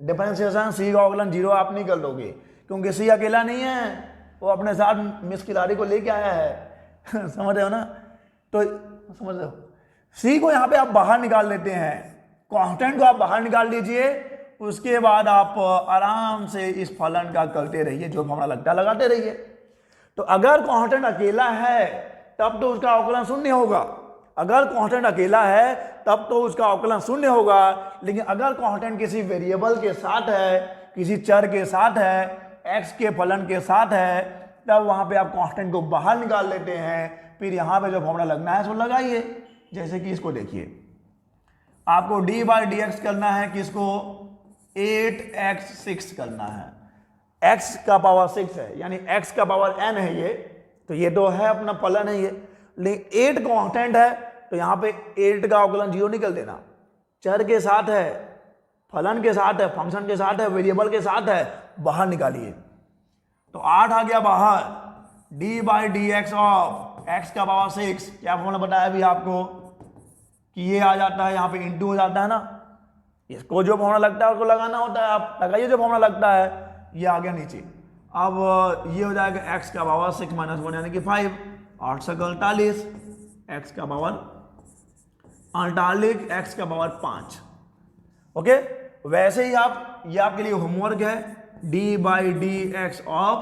डिफरेंशिएशन c का अवकलन 0 आप नहीं कर दोगे, क्योंकि c अकेला नहीं है, वो अपने साथ मिस खिलाड़ी को लेके आया है समझ रहे हो ना, तो समझ रहे हो, c को यहां पे आप बाहर निकाल लेते हैं, कांस्टेंट को आप बाहर निकाल लीजिए, उसके बाद आप आराम से इस फलन का करते रहिए, जो फॉर्मूला लगता है लगाते रहिए। तो अगर कांस्टेंट अकेला है तब तो उसका अवकलन शून्य होगा, अगर कांस्टेंट अकेला है तब तो उसका अवकलन शून्य होगा, लेकिन अगर कांस्टेंट किसी वेरिएबल के साथ है, किसी चर के साथ है, x के फलन के साथ है, तब वहां पे आप कांस्टेंट को बाहर निकाल लेते हैं, फिर यहां पे जो फॉर्मूला लगना है सो लगाइए। जैसे कि इसको देखिए, आपको डी बाई डी एक्स करना है, किसको 8x6 करना है, x का पावर 6 है यानी x का पावर n है ये, तो ये तो है अपना फलन है ये, लेकिन 8 कांस्टेंट है तो यहाँ पे 8 का अवकलन 0 निकल देना, चर के साथ है, फलन के साथ है, फंक्शन के साथ है, वेरिएबल के साथ है, बाहर निकालिए। तो 8 आ गया बाहर, D by d x of x का पावर 6, क्या फॉर्मूला बताया अभी आपको कि ये आ जाता है यहाँ पे इंटू हो जाता है ना, इसको जो फॉर्मूला लगता है उसको लगाना होता है, आप लगाइए जो फॉर्मूला लगता है, ये आ गया नीचे। अब ये हो जाएगा x का पावर 6 माइनस 1 यानी कि 5, 8 से 48, x का पावर 48, x का पावर 5। ओके, वैसे ही आप, ये आपके लिए होमवर्क है, d by d x of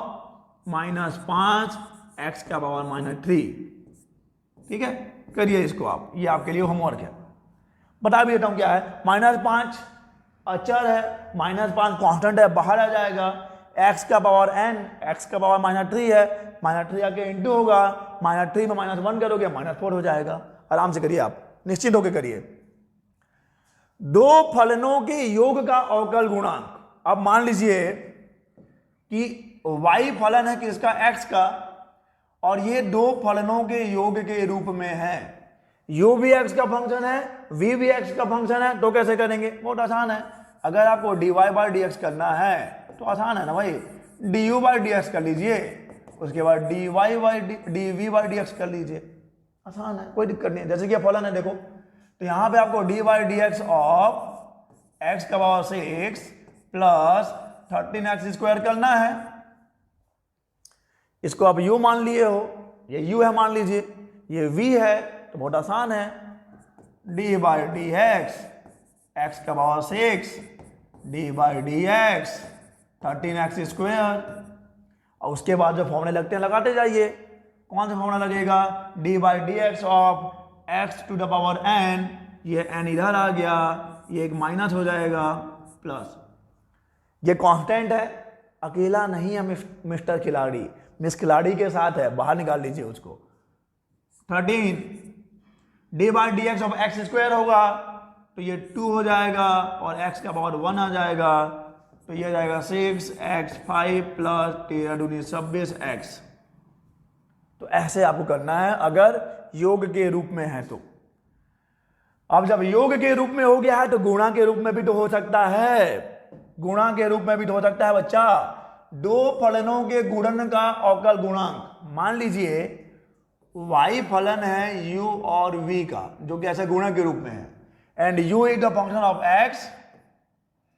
-5 x का पावर -3, ठीक है, करिए इसको आप, ये आपके लिए होमवर्क है। बता भी देता हूं क्या है, -5 अचर है, -5 कांस्टेंट है, बाहर आ जाएगा, x का पावर n, x का पावर -3 है, -3 आके इंटू होगा, -3 में -1 करोगे -4 हो जाएगा। आराम से करिए आप, निश्चित होकर करिए। दो फलनों के योग का अवकल गुणांक, अब मान लीजिए कि y फलन है किसका, x का, और ये दो फलनों के योग के रूप में है, u भी x का फंक्शन है, v भी x का फंक्शन है, तो कैसे करेंगे, बहुत आसान है। अगर आपको dy बाई डी एक्स करना है तो आसान है ना भाई, du बाई डी एक्स कर लीजिए, उसके बाद dy by dv by d x कर लीजिए, आसान है, कोई दिक्कत नहीं है। जैसे कि फलन है देखो, तो यहां पे आपको dy by d x of x का पावर 6 प्लस 13x स्क्वायर करना है, इसको आप u मान लिए हो, ये u है मान लीजिए, ये v है, तो बहुत आसान है, d बाई डी एक्स का power 6 d by d x 13x square, और उसके बाद जो फॉर्मूले लगते हैं लगाते जाइए। कौन सा फॉर्मूला लगेगा, d by d x of x to the power n, ये n इधर आ गया, ये एक माइनस हो जाएगा, प्लस ये कांस्टेंट है, अकेला नहीं है मिस्टर खिलाड़ी, मिस खिलाड़ी के साथ है, बाहर निकाल लीजिए उसको। 13 D by d x of x square होगा तो ये 2 हो जाएगा, और x का पावर 1 आ जाएगा, तो ये जाएगा 6x 5 प्लस 13 दूनी 26x। तो ऐसे आपको करना है अगर योग के रूप में है तो। अब जब योग के रूप में हो गया है तो गुणा के रूप में भी तो हो सकता है, गुणा के रूप में भी तो हो सकता है बच्चा। दो फलनों के गुणन का अवकल गुणांक, मान लीजिए y फलन है u और v का, जो कि ऐसे गुणा के रूप में है, and u is the function of x,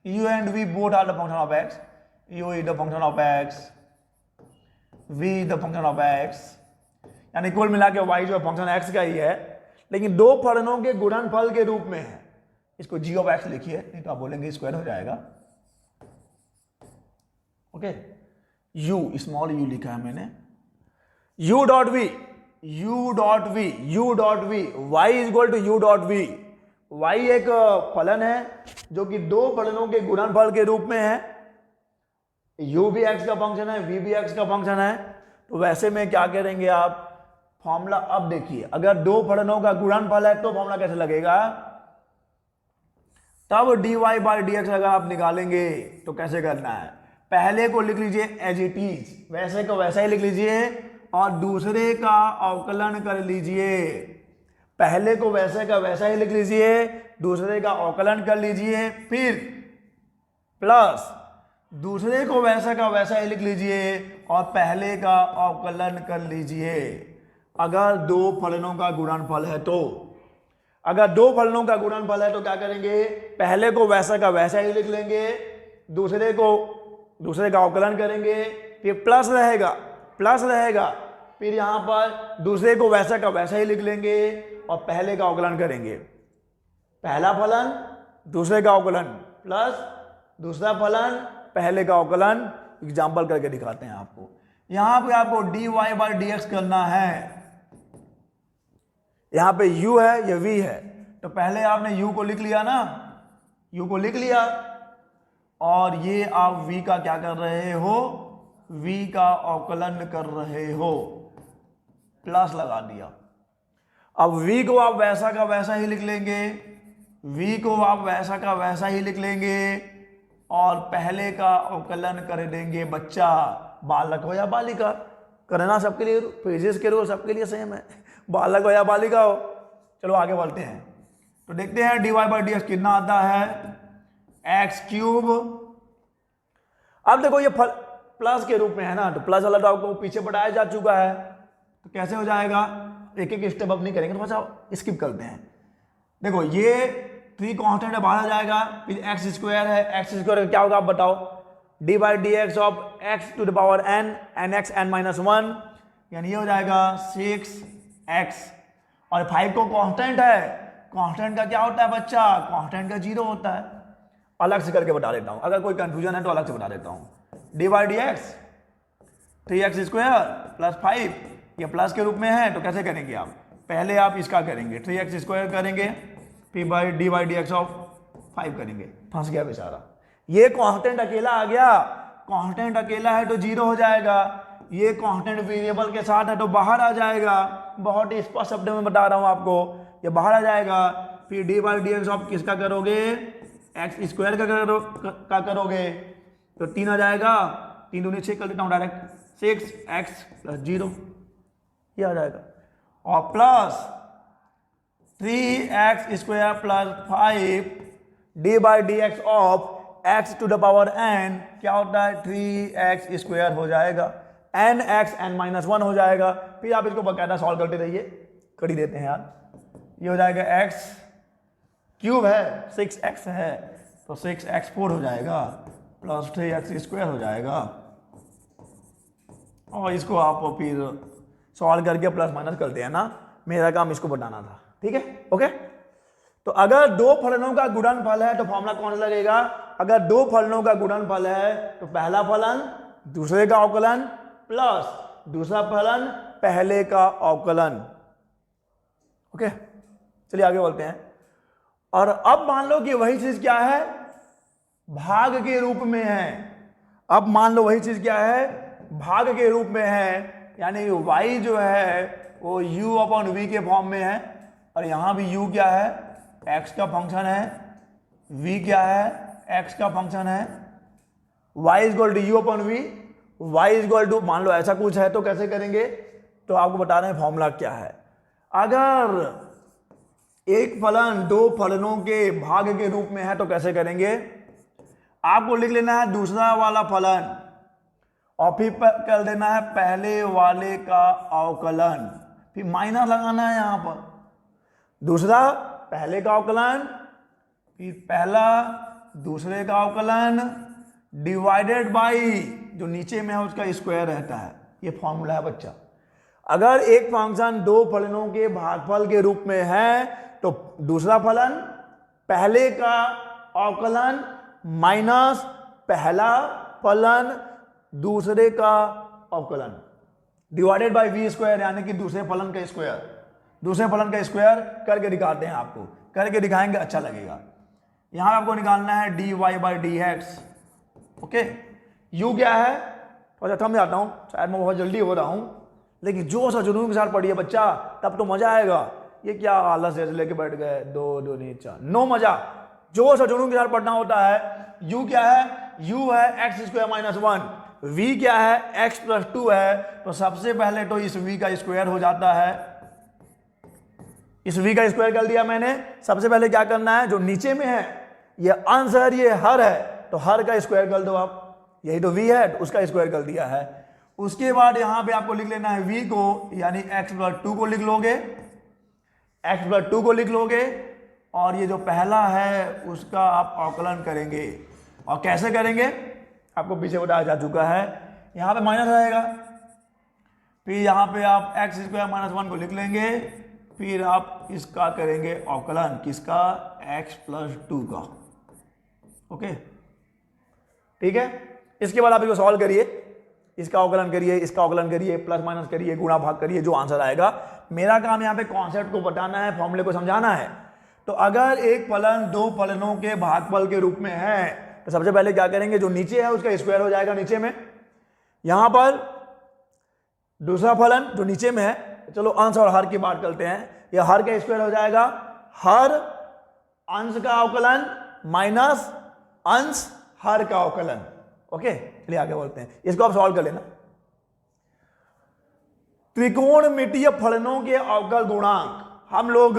u and v both are the function of x, u is the function of x, v is the function of x, यानी कुल मिला के y जो फंक्शन x का ही है, लेकिन दो फलनों के गुणनफल के रूप में है। इसको g ऑफ x लिखिए, नहीं तो आप बोलेंगे स्क्वायर हो जाएगा। ओके, u स्मॉल u लिखा है मैंने, u dot v, u dot v, u dot v, y is equal to u dot v। y एक फलन है जो कि दो फलनों के गुणनफल के रूप में है, u भी x का फंक्शन है, v भी x का फंक्शन है। तो वैसे में क्या करेंगे आप, फॉर्मूला अब देखिए, अगर दो फलनों का गुणनफल है तो फॉर्मूला कैसे लगेगा, तब dy बाई डी एक्स अगर आप निकालेंगे तो कैसे करना है, पहले को लिख लीजिए एज इट इज, वैसे को वैसा ही लिख लीजिए, और दूसरे का अवकलन कर लीजिए। पहले को वैसे का वैसा ही लिख लीजिए, दूसरे का अवकलन कर लीजिए, फिर प्लस दूसरे को वैसा का वैसा ही लिख लीजिए और पहले का अवकलन कर लीजिए। अगर दो फलनों का गुणनफल है तो, अगर दो फलनों का गुणनफल है तो क्या करेंगे, पहले को वैसा का वैसा ही लिख लेंगे, दूसरे का अवकलन करेंगे, फिर प्लस रहेगा, फिर यहां पर दूसरे को वैसा का वैसा ही लिख लेंगे और पहले का अवकलन करेंगे। पहला फलन दूसरे का अवकलन प्लस दूसरा फलन पहले का अवकलन। एग्जाम्पल करके दिखाते हैं आपको। यहां पे आपको dy बाई डी एक्स करना है, यहां पे u है, ये v है, तो पहले आपने u को लिख लिया ना, u को लिख लिया, और ये आप v का क्या कर रहे हो, v का अवकलन कर रहे हो, प्लस लगा दिया। अब v को आप वैसा का वैसा ही लिख लेंगे, v को आप वैसा का वैसा ही लिख लेंगे और पहले का अवकलन कर देंगे बच्चा, बालक हो या बालिका, करना सबके लिए, फिजिक्स के रूल सबके लिए सेम है, बालक हो या बालिका हो। चलो आगे बढ़ते हैं, तो देखते हैं dy बाई डी एक्स कितना आता है, एक्स क्यूब। अब देखो ये प्लस के रूप में है ना, तो प्लस वाला तो आपको पीछे बढ़ाया जा चुका है, तो कैसे हो जाएगा, एक एक स्टेप अब नहीं करेंगे, थोड़ा सा स्किप करते हैं। देखो ये 3 कांस्टेंट है, बाहर आ जाएगा, फिर एक्स स्क्वायर है, एक्स स्क्वायर क्या होगा आप बताओ, d by d x of x to the power n, n x n minus 1, यानी ये हो जाएगा 6x। और 5 को कांस्टेंट है, कांस्टेंट का क्या होता है बच्चा, कांस्टेंट का 0 होता है। अलग से करके बता देता हूं, अगर कोई कंफ्यूजन है तो अलग से बता देता हूं। D by d x 3x square plus 5, ये प्लस के रूप में है, तो कैसे करेंगे आप, पहले आप इसका करेंगे 3x स्क्वायर करेंगे, फिर D by d x of 5 करेंगे, फंस गया बेचारा। ये कांस्टेंट अकेला आ गया, कांस्टेंट अकेला है तो 0 हो जाएगा, ये कांस्टेंट वेरिएबल के साथ है तो बाहर आ जाएगा, बहुत ही स्पष्ट शब्द में बता रहा हूं आपको, ये बाहर आ जाएगा। फिर D by d x of किसका करोगे, एक्स स्क्वायर का करोगे, तो 3 आ जाएगा, 3 दूनी 6 कर देता हूं डायरेक्ट, 6x प्लस 0 ये आ जाएगा, और plus 3x square plus 5 d by d x of x to the power n क्या होता है, 3x स्क्वायर हो जाएगा, nx n माइनस 1 हो जाएगा। फिर आप इसको बकायदा सॉल्व करते रहिए, कर ही देते हैं यार, ये हो जाएगा x क्यूब है, 6x है, तो 6x 4 हो जाएगा, प्लस 3x स्क्वायर हो जाएगा, और इसको आप फिर सॉल्व करके प्लस माइनस करते हैं ना, मेरा काम इसको बताना था, ठीक है, ओके। तो अगर 2 फलनों का गुणनफल है तो फॉर्मूला कौन सा लगेगा, अगर 2 फलनों का गुणनफल है तो पहला फलन दूसरे का अवकलन प्लस दूसरा फलन पहले का अवकलन, ओके। चलिए आगे बोलते हैं, और अब मान लो कि वही चीज क्या है, भाग के रूप में है। अब मान लो वही चीज क्या है, भाग के रूप में है, यानी y जो है वो u अपॉन v के फॉर्म में है, और यहां भी u क्या है, x का फंक्शन है, v क्या है, x का फंक्शन है, y is equal to u upon v, y is equal to, मान लो ऐसा कुछ है तो कैसे करेंगे, तो आपको बता रहे हैं फॉर्मूला क्या है। अगर एक फलन 2 फलनों के भाग के रूप में है तो कैसे करेंगे, आपको लिख लेना है दूसरा वाला फलन और फिर कर देना है पहले वाले का अवकलन, फिर माइनस लगाना है यहां पर, दूसरा पहले का अवकलन, फिर पहला दूसरे का अवकलन डिवाइडेड बाई जो नीचे में है उसका स्क्वायर रहता है, ये फॉर्मूला है बच्चा। अगर एक फंक्शन 2 फलनों के भागफल के रूप में है तो दूसरा फलन पहले का अवकलन माइनस पहला फलन दूसरे का अवकलन डिवाइडेड बाय वी स्क्वायर, यानी कि दूसरे फलन का स्क्वायर, दूसरे फलन का स्क्वायर करके दिखाते हैं, आपको करके दिखाएंगे अच्छा लगेगा। यहां आपको निकालना है dy by d x, okay. u क्या है, थोड़ा थम जाता हूं, शायद मैं बहुत जल्दी हो रहा हूं, लेकिन जो सा जुनून के साथ पढ़िए बच्चा, तब तो मजा आएगा। ये क्या आलस जैसे लेके बैठ गए, 2 2 नहीं 4, नो मजा, जो सा जुनून के साथ पढ़ना होता है। u क्या है, u है एक्स स्क्वायर माइनस 1, v क्या है, x प्लस 2 है, तो सबसे पहले तो इस v का स्क्वायर हो जाता है, इस v का स्क्वायर कर दिया मैंने। सबसे पहले क्या करना है, जो नीचे में है ये अंश है, ये हर है, तो हर का स्क्वायर कर दो आप, यही तो v है, तो उसका स्क्वायर कर दिया है। उसके बाद यहां पे आपको लिख लेना है v को, यानी x प्लस 2 को लिख लोगे, x प्लस 2 को लिख लोगे, और ये जो पहला है उसका आप अवकलन करेंगे। और कैसे करेंगे आपको पीछे बताया जा चुका है, यहां पे माइनस आएगा, फिर यहां पे आप एक्स स्क्वायर माइनस 1 को लिख लेंगे, फिर आप इसका करेंगे अवकलन, किसका, x प्लस 2 का, ओके, ठीक है। इसके बाद आप इसको सॉल्व करिए, इसका अवकलन करिए, इसका अवकलन करिए, प्लस माइनस करिए, गुणा भाग करिए, जो आंसर आएगा। मेरा काम यहाँ पे कॉन्सेप्ट को बताना है, फॉर्मूले को समझाना है। तो अगर एक फलन 2 फलनों के भागफल के रूप में है तो सबसे पहले क्या करेंगे, जो नीचे है उसका स्क्वायर हो जाएगा नीचे में, यहां पर दूसरा फलन जो नीचे में है, चलो अंश और हर की बात करते हैं। यह हर का स्क्वायर हो जाएगा, हर अंश का अवकलन माइनस अंश हर का अवकलन। ओके, चलिए आगे बोलते हैं, इसको आप सॉल्व कर लेना। त्रिकोणमितीय फलनों के अवकल गुणांक हम लोग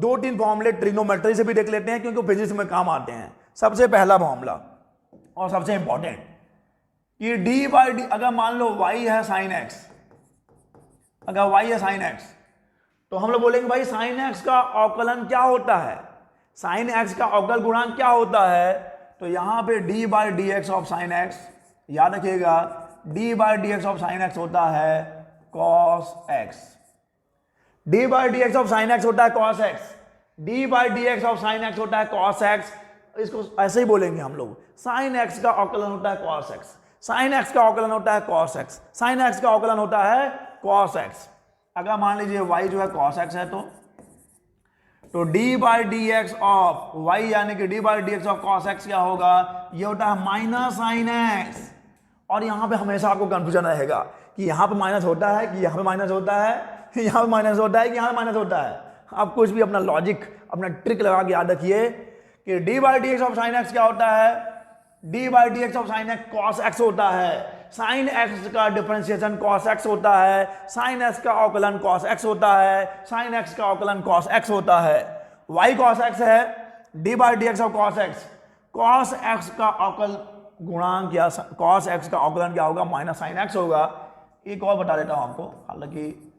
2-3 फॉर्मूले ट्रिग्नोमेट्री से भी देख लेते हैं, क्योंकि फिजिक्स में काम आते हैं। सबसे पहला फॉर्मूला और सबसे इंपॉर्टेंट कि डी बाई डी, अगर मान लो y है साइन x, अगर y है साइन x, तो हम लोग बोलेंगे भाई साइन x का अवकलन क्या होता है, साइन x का अवकल गुणांक क्या होता है। तो यहां पे d by d x of sine x, याद रखिएगा d by d x of sine x होता है cos x, d by d x of sine x होता है cos x, d by d x of sine x होता है cos x। इसको ऐसे ही बोलेंगे हम लोग, साइन x का अवकलन होता है cos x, साइन x का अवकलन होता है cos x, साइन x का अवकलन होता है cos x। अगर मान लीजिए y जो है cos x है, तो d by d x of y यानी कि d by d x of cos x क्या होगा, ये होता है माइनस साइन x। और यहां पे हमेशा आपको कंफ्यूजन रहेगा कि यहां पे माइनस होता है कि यहां पे माइनस होता है, यहां पे माइनस होता है कि यहां पे माइनस होता है। आप कुछ भी अपना लॉजिक, अपना ट्रिक लगा के याद रखिए कि d by d x of sine x क्या होता है, d by d x of sine x cos x होता है, साइन x का डिफरेंशिएशन cos x होता है, साइन x का अवकलन cos x होता है, साइन x का अवकलन cos x होता है। y cos x है, d by d x of cos x, cos x का अवकल गुणांक या cos x का अवकलन क्या होगा, माइनस साइन x होगा। एक और बता देता हूं आपको, हालांकि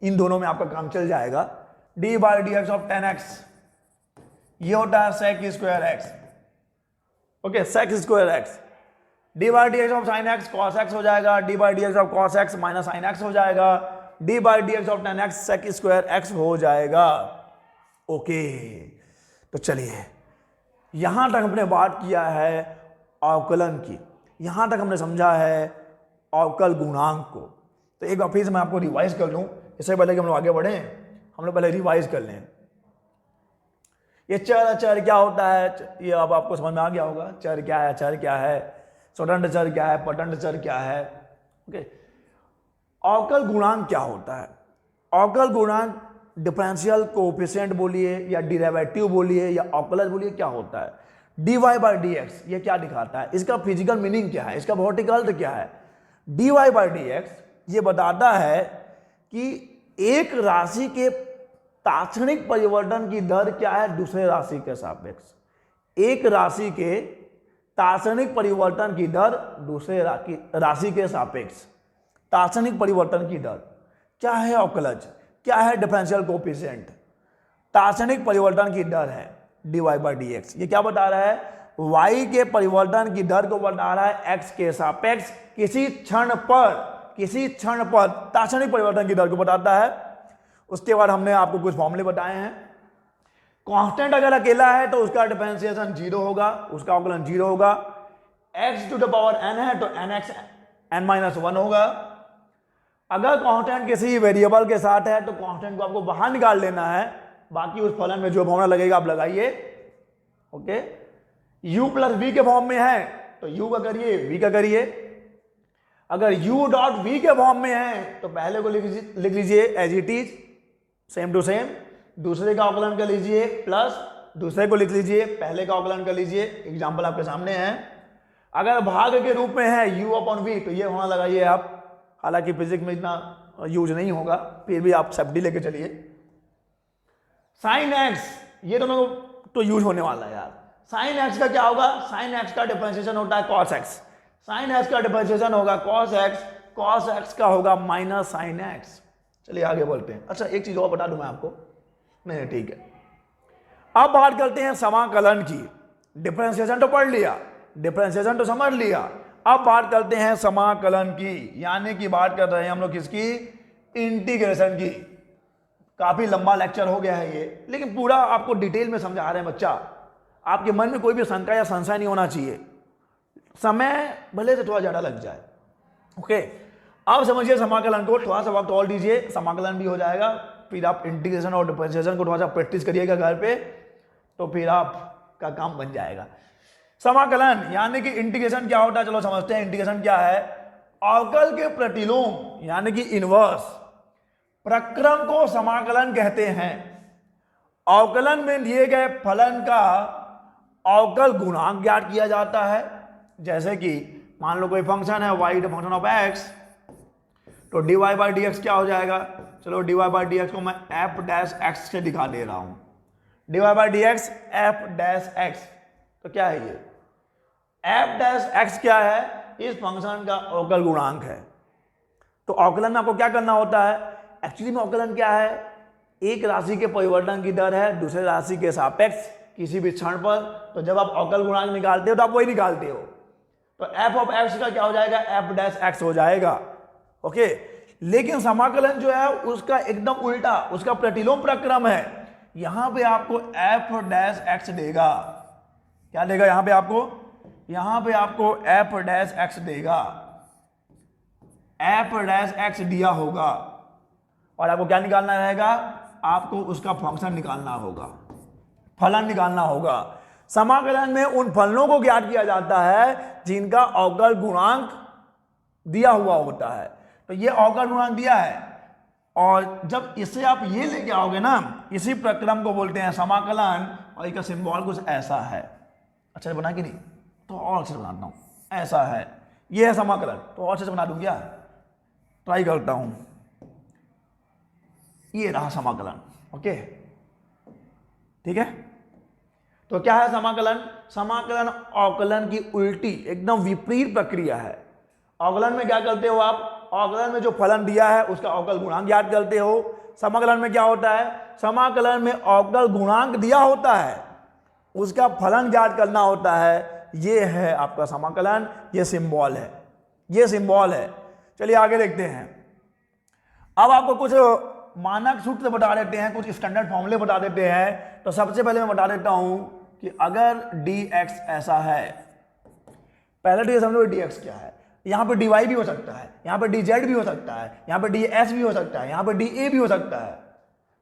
इन दोनों में आपका काम चल जाएगा। d by d x of 10x ये होता है sec square x, okay, sec square x। d by d x of sine x cos x हो जाएगा, d by d x of cos x minus sine x हो जाएगा, d by d x of 10x sec square x हो जाएगा। Okay, तो चलिए यहां तक हमने बात किया है अवकलन की, यहां तक हमने समझा है अवकल गुणांक को। तो एक बार फिर से मैं आपको रिवाइज कर लूं, इससे पहले कि हम लोग आगे बढ़े, हम लोग पहले रिवाइज कर लें। ये चर चर क्या होता है, ये अब आपको समझ में आ गया होगा। चर क्या है, चर क्या है, स्वतंत्र चर क्या है, परतंत्र चर क्या है। ओके, अवकल गुणांक क्या होता है, अवकल गुणांक डिफरेंशियल कोएफिशिएंट बोलिए या डेरिवेटिव बोलिए या अवकलज बोलिए, क्या होता है। dy बाई डी एक्स ये क्या दिखाता है, इसका फिजिकल मीनिंग क्या है, इसका भौतिक अर्थ क्या है। dy बाई डी एक्स ये बताता है कि एक राशि के तात्क्षणिक परिवर्तन की दर क्या है दूसरे राशि के सापेक्ष, एक राशि के तात्क्षणिक परिवर्तन की दर दूसरे राशि के सापेक्ष, तात्क्षणिक परिवर्तन की दर क्या है, अवकलज क्या है, डिफरेंशियल कोएफिशिएंट, तात्क्षणिक परिवर्तन की दर है dy बाई डी एक्स। ये क्या बता रहा है, y के परिवर्तन की दर को बता रहा है x के सापेक्ष किसी क्षण पर तात्क्षणिक परिवर्तन की दर को बताता है। उसके बाद हमने आपको कुछ फॉर्मूले बताए हैं। कांस्टेंट अगर अकेला है तो उसका डिफरेंशिएशन 0 होगा, उसका अवकलन 0 होगा। x to the power n है तो nx n-1 होगा। अगर कांस्टेंट किसी वेरिएबल के साथ है तो कांस्टेंट को आपको बाहर निकाल लेना है, बाकी उस फलन में जो फॉर्मूला लगेगा आप लगाइए। ओके, u प्लस v के फॉर्म में है तो u का करिए, v का करिए। अगर u डॉट v के फॉर्म में है तो पहले को लिख लीजिए as it is, same to same, दूसरे का अवकलन कर लीजिए प्लस दूसरे को लिख लीजिए, पहले का अवकलन कर लीजिए। एग्जाम्पल आपके सामने है। अगर भाग के रूप में है u अपॉन v तो ये होना लगाइए आप, हालांकि फिजिक्स में इतना यूज नहीं होगा, फिर भी आप सेफ्टी लेके चलिए। साइन x ये दोनों तो यूज होने वाला है यार। साइन x का क्या होगा, साइन x का डिफरेंशिएशन होता है cos x, साइन x का डिफरेंशिएशन होगा cos x, cos x का होगा माइनस साइन x। चलिए आगे बोलते हैं। अच्छा एक चीज और बता दूं मैं आपको, नहीं ठीक है। अब बात करते हैं समाकलन की। डिफरेंशिएशन तो पढ़ लिया, डिफरेंशिएशन तो समझ लिया, अब बात करते हैं समाकलन की, यानी कि बात कर रहे हैं हम लोग किसकी, इंटीग्रेशन की। काफी लंबा लेक्चर हो गया है ये, लेकिन पूरा आपको डिटेल में समझा रहे हैं बच्चा। आपके मन में कोई भी शंका या संशय नहीं होना चाहिए, समय भले से थोड़ा ज्यादा लग जाए। ओके, अब समझिए समाकलन को, थोड़ा सा वक्त और दीजिए, समाकलन भी हो जाएगा। फिर आप इंटीग्रेशन और डिफरेंशिएशन को थोड़ा सा प्रैक्टिस करिएगा घर पे, तो फिर आपका काम बन जाएगा। समाकलन यानी कि इंटीग्रेशन क्या होता है, चलो समझते हैं। इंटीग्रेशन क्या है, अवकल के प्रतिलोम यानी कि इनवर्स प्रक्रम को समाकलन कहते हैं। अवकलन में लिए गए फलन का अवकल गुणांक ज्ञात किया जाता है। जैसे कि मान लो कोई फंक्शन है y फंक्शन ऑफ x, तो dy बाई डी एक्स क्या हो जाएगा? चलो dy बाई डी एक्स को मैं f डैश x से दिखा दे रहा हूं। dy by d x f dash x, तो क्या है ये? f डैश x क्या है? इस फंक्शन का अवकल गुणांक है। तो अवकलन में आपको क्या करना होता है? एक्चुअली में अवकलन क्या है? एक राशि के परिवर्तन की दर है दूसरे राशि के सापेक्ष किसी भी क्षण पर। तो जब आप अवकल गुणांक निकालते हो तो आप वही निकालते हो। तो f ऑफ x का क्या हो जाएगा? f डैश x हो जाएगा। ओके, लेकिन समाकलन जो है उसका एकदम उल्टा, उसका प्रतिलोम प्रक्रम है। यहां पे आपको f डैश x देगा। क्या देगा यहां पे आपको? यहां पे आपको f डैश x देगा। f डैश x दिया होगा और आपको क्या निकालना रहेगा? आपको उसका फंक्शन निकालना होगा, फलन निकालना होगा। समाकलन में उन फलनों को ज्ञात किया जाता है जिनका अवकल गुणांक दिया हुआ होता है। तो ये अवकल गुणांक दिया है और जब इसे आप ये लेके आओगे ना, इसी प्रक्रम को बोलते हैं समाकलन और इसका सिंबल कुछ ऐसा है। अच्छा बना कि नहीं? तो और अच्छे से बनाता हूं। ऐसा है, ये है समाकलन। तो और अच्छे से बना दूं क्या? ट्राई करता हूं। ये रहा समाकलन। ओके, ठीक है। तो क्या है समाकलन? समाकलन अवकलन की उल्टी एकदम विपरीत प्रक्रिया है। अवकलन में क्या करते हो आप? अवकलन में जो फलन दिया है उसका अवकल गुणांक ज्ञात करते हो। समाकलन में क्या होता है? समाकलन में अवकल गुणांक दिया होता है, उसका फलन ज्ञात करना होता है। ये है आपका समाकलन, ये सिंबल है, ये सिंबल है। चलिए आगे देखते हैं। अब आपको कुछ मानक सूत्र बता देते हैं, कुछ स्टैंडर्ड फॉर्मूले बता देते हैं। तो सबसे पहले मैं बता देता हूं कि अगर dx ऐसा है, पहले तो ये समझो dx क्या है। यहां पे dy भी हो सकता है, यहां पे dz भी हो सकता है, यहां पे ds भी हो सकता है, यहां पे dA भी हो सकता है।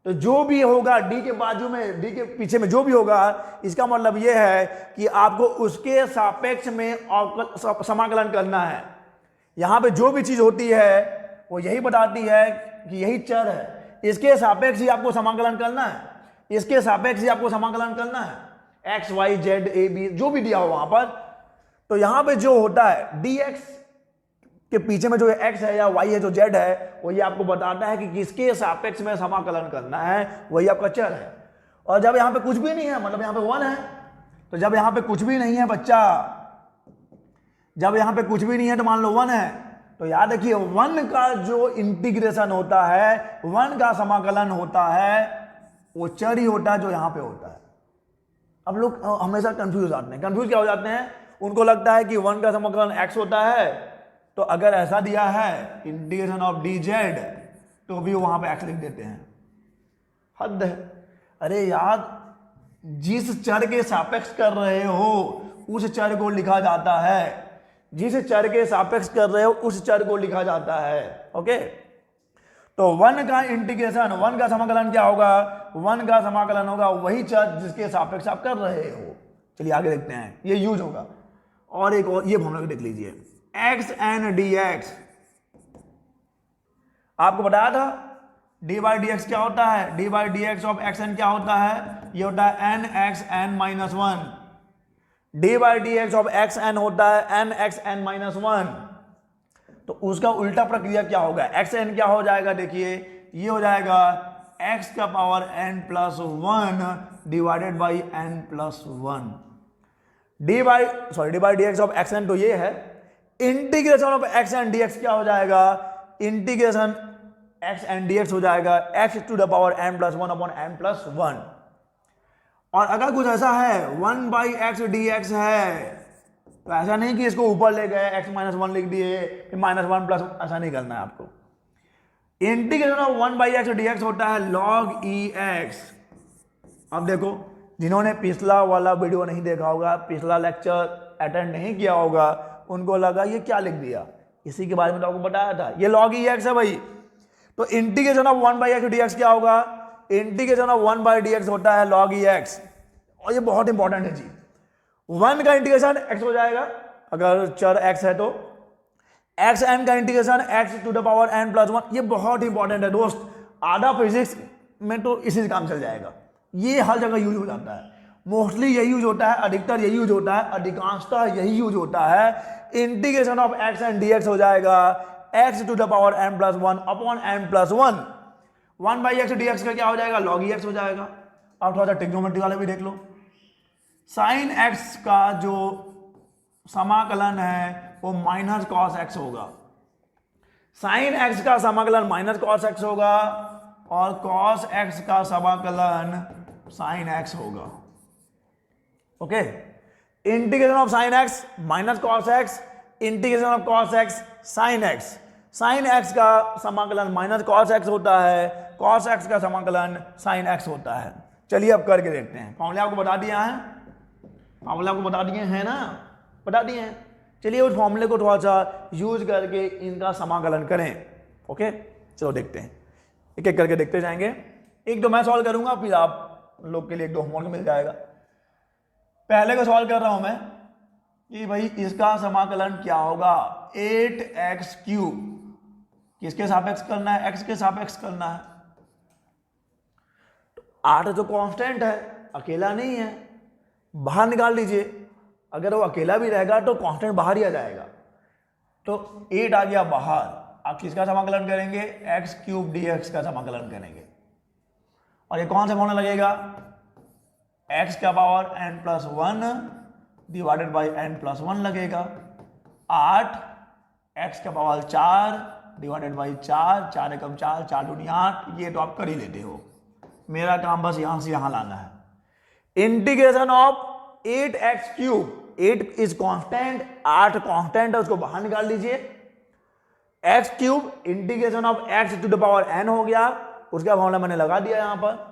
तो जो भी होगा d के बाजू में, d के पीछे में जो भी होगा, इसका मतलब यह है कि आपको उसके सापेक्ष में अवकल समाकलन करना है। यहां पे जो भी चीज होती है वो यही बताती है कि यही चर है, इसके सापेक्ष ही आपको समाकलन करना है, इसके सापेक्ष ही आपको समाकलन करना है। x y z a b जो भी दिया हो वहां पर। तो यहां पे जो होता है dx के पीछे में जो x है या y है जो z है, वो ये आपको बताता है कि किसके सापेक्ष में समाकलन करना है, वही आपका चर है। और जब यहां पे कुछ भी नहीं है, मतलब यहां पे 1 है, तो जब यहां पे कुछ भी नहीं है बच्चा, जब यहां पे कुछ भी नहीं है तो मान लो 1 है, तो याद रखिए 1 का जो इंटीग्रेशन होता है, 1 का समाकलन होता है, वो चर ही होता है जो यहां पे होता है। अब लोग हमेशा कंफ्यूज हो जाते हैं। कंफ्यूज क्या हो जाते हैं? उनको लगता है कि 1 का समाकलन x होता है, तो अगर ऐसा दिया है इंटीग्रेशन ऑफ dz, तो भी वहां पे x लिख देते हैं। हद है। अरे यार, जिस चर के सापेक्ष कर रहे हो उस चर को लिखा जाता है, जिस चर के सापेक्ष कर रहे हो उस चर को लिखा जाता है। ओके, तो 1 का इंटीग्रेशन, 1 का समाकलन क्या होगा? 1 का समाकलन होगा वही चर जिसके सापेक्ष आप कर रहे हो। चलिए आगे देखते हैं, ये यूज होगा। और एक और ये फॉर्मूला देख लीजिए, x n dx। आपको बताया था dy dx क्या होता है? dy dx of x n क्या होता है? ये होता है n x n minus 1। dy dx of x n होता है n x n माइनस 1। तो उसका उल्टा प्रक्रिया क्या होगा? x n क्या हो जाएगा? देखिए ये हो जाएगा x का power n plus 1 divided by n plus 1। dy dx of x n तो ये है। Integration of x n dx क्या हो जाएगा? इंटीग्रेशन x n dx हो जाएगा x to the power n plus 1 upon n plus 1। और अगर कुछ ऐसा है 1 बाई एक्स dx है, तो ऐसा नहीं कि इसको ऊपर ले गए x माइनस 1 लिख दिए फिर माइनस 1 प्लस, ऐसा नहीं करना है आपको। Integration of 1 by x dx होता है log ex। अब देखो, जिन्होंने पिछला वाला वीडियो नहीं देखा होगा, पिछला लेक्चर अटेंड नहीं किया होगा, उनको लगा ये क्या लिख दिया, इसी के बारे में तो आपको बताया था। ये log ex है भाई। तो integration of 1 by x dx क्या होगा? इंटीग्रेशन ऑफ 1 बाई dx होता है log ex। और ये बहुत इंपॉर्टेंट है जी। 1 का इंटीग्रेशन x हो जाएगा अगर चर x है तो, एक्स एन का integration x to the power n plus one, ये बहुत इंपॉर्टेंट है दोस्त, आधा फिजिक्स में तो इसी से काम चल जाएगा। ये हर जगह यूज हो जाता है, मोस्टली यही यूज होता है, अधिकतर यही यूज होता है, अधिकांशतः यही यूज होता है। Integration of x and dx हो जाएगा x to the power n plus one upon n plus one, one by x d x का क्या हो जाएगा, लॉग ई एक्स हो जाएगा। अब थोड़ा सा ट्रिग्नोमेट्री वाले भी देख लो, साइन एक्स का जो समाकलन है वो माइनस कॉस एक्स होगा, साइन एक्स का समाकलन माइनस कॉस एक्स होगा और कॉस एक्स का समाकलन साइन एक्स होगा। Okay, integration of sine x minus cos x, integration of cos x sine x, sine x का समाकलन माइनस कॉस एक्स होता है, कॉस एक्स का समाकलन साइन एक्स होता है। चलिए अब करके देखते हैं, फॉर्मूले आपको बता दिया है, फॉर्मूले आपको बता दिए हैं ना, बता दिए हैं। चलिए उस फॉर्मूले को थोड़ा सा यूज करके इनका समाकलन करें। ओके, चलो देखते हैं, एक एक करके देखते जाएंगे। एक तो मैं सॉल्व करूंगा, फिर आप लोग के लिए एक दो होमवर्क मिल जाएगा। पहले को सॉल्व कर रहा हूं मैं कि भाई इसका समाकलन क्या होगा, 8x क्यूब, किसके सापेक्ष करना है, x के सापेक्ष करना है। तो 8 तो कांस्टेंट है, अकेला नहीं है, बाहर निकाल लीजिए, अगर वो अकेला भी रहेगा तो कांस्टेंट बाहर ही आ जाएगा। तो 8 आ गया बाहर, आप किसका समाकलन करेंगे, एक्स क्यूब डी एक्स का समाकलन करेंगे। और ये कौन सा फॉर्मूला लगेगा, एक्स का power n plus one divided by n plus one लगेगा, 8 एक्स का पावर 4 डिवाइडेड बाई 4, 4 एकम 4, 4 दूनी 8, ये तो आप कर ही लेते हो, मेरा काम बस यहां से यहां लाना है। Integration of 8x cube, 8 is constant, 8 constant है, उसको बाहर निकाल लीजिए, x cube integration of x to the power n हो गया, उसका फॉर्मूला मैंने लगा दिया यहां पर।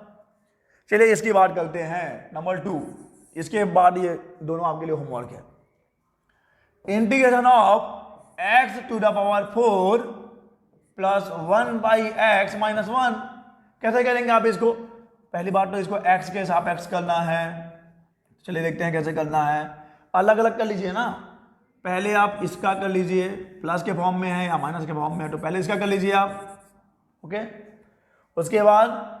चलिए इसकी बात करते हैं नंबर 2, इसके बाद ये दोनों आपके लिए होमवर्क है। Integration of x to the power 4 plus 1 by x minus 1, कैसे करेंगे आप इसको, पहली बात तो इसको x के सापेक्ष करना है। चलिए देखते हैं कैसे करना है, अलग अलग कर लीजिए ना, पहले आप इसका कर लीजिए, प्लस के फॉर्म में है या माइनस के फॉर्म में है, तो पहले इसका कर लीजिए आप। ओके, उसके बाद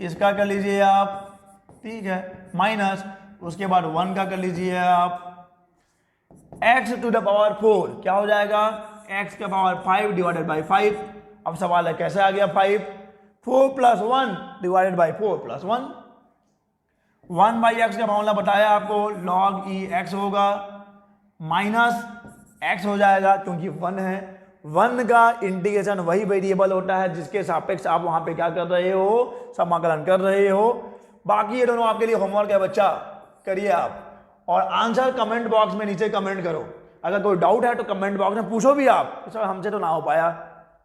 इसका कर लीजिए आप, ठीक है, माइनस, उसके बाद 1 का कर लीजिए आप। x टू द पावर 4 क्या हो जाएगा, x का पावर 5 डिवाइडेड बाई 5। अब सवाल है कैसे आ गया 5, 4 plus 1 divided by 4 plus 1, 1 by x का फॉर्मूला बताया आपको, log ई एक्स होगा, माइनस एक्स हो जाएगा क्योंकि 1 है। 1 का इंटीग्रेशन वही वेरिएबल होता है जिसके सापेक्ष आप वहां पे क्या कर रहे हो, समाकलन कर रहे हो। बाकी ये दोनों आपके लिए होमवर्क है बच्चा, करिए आप, और आंसर कमेंट बॉक्स में नीचे कमेंट करो। अगर कोई डाउट है तो कमेंट बॉक्स में पूछो भी आप, सर हमसे तो ना हो पाया,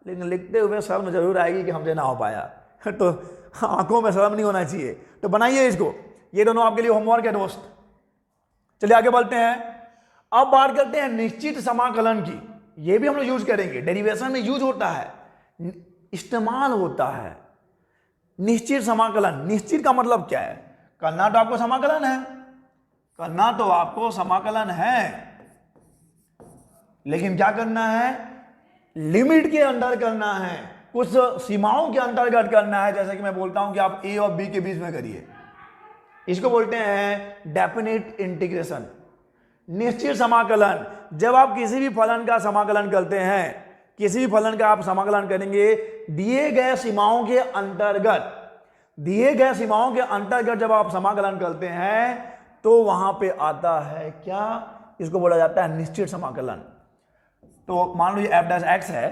लेकिन लिखते हुए शर्म जरूर आएगी कि हमसे ना हो पाया तो आंखों में शर्म नहीं होना चाहिए, तो बनाइए इसको, ये दोनों आपके लिए होमवर्क है दोस्त। चलिए आगे बढ़ते हैं, अब बात करते हैं निश्चित समाकलन की, ये भी हम लोग यूज करेंगे, डेरिवेशन में यूज होता है, इस्तेमाल होता है निश्चित समाकलन। निश्चित का मतलब क्या है, करना तो आपको समाकलन है, करना तो आपको समाकलन है, लेकिन क्या करना है, लिमिट के अंदर करना है, कुछ सीमाओं के अंतर्गत करना है। जैसे कि मैं बोलता हूं कि आप ए और बी के बीच में करिए, इसको बोलते हैं डेफिनेट इंटीग्रेशन, निश्चित समाकलन। जब आप किसी भी फलन का समाकलन करते हैं, किसी भी फलन का आप समाकलन करेंगे दिए गए सीमाओं के अंतर्गत, दिए गए सीमाओं के अंतर्गत जब आप समाकलन करते हैं तो वहां पे आता है क्या, इसको बोला जाता है निश्चित समाकलन। तो मान लीजिए एफ डैश एक्स है,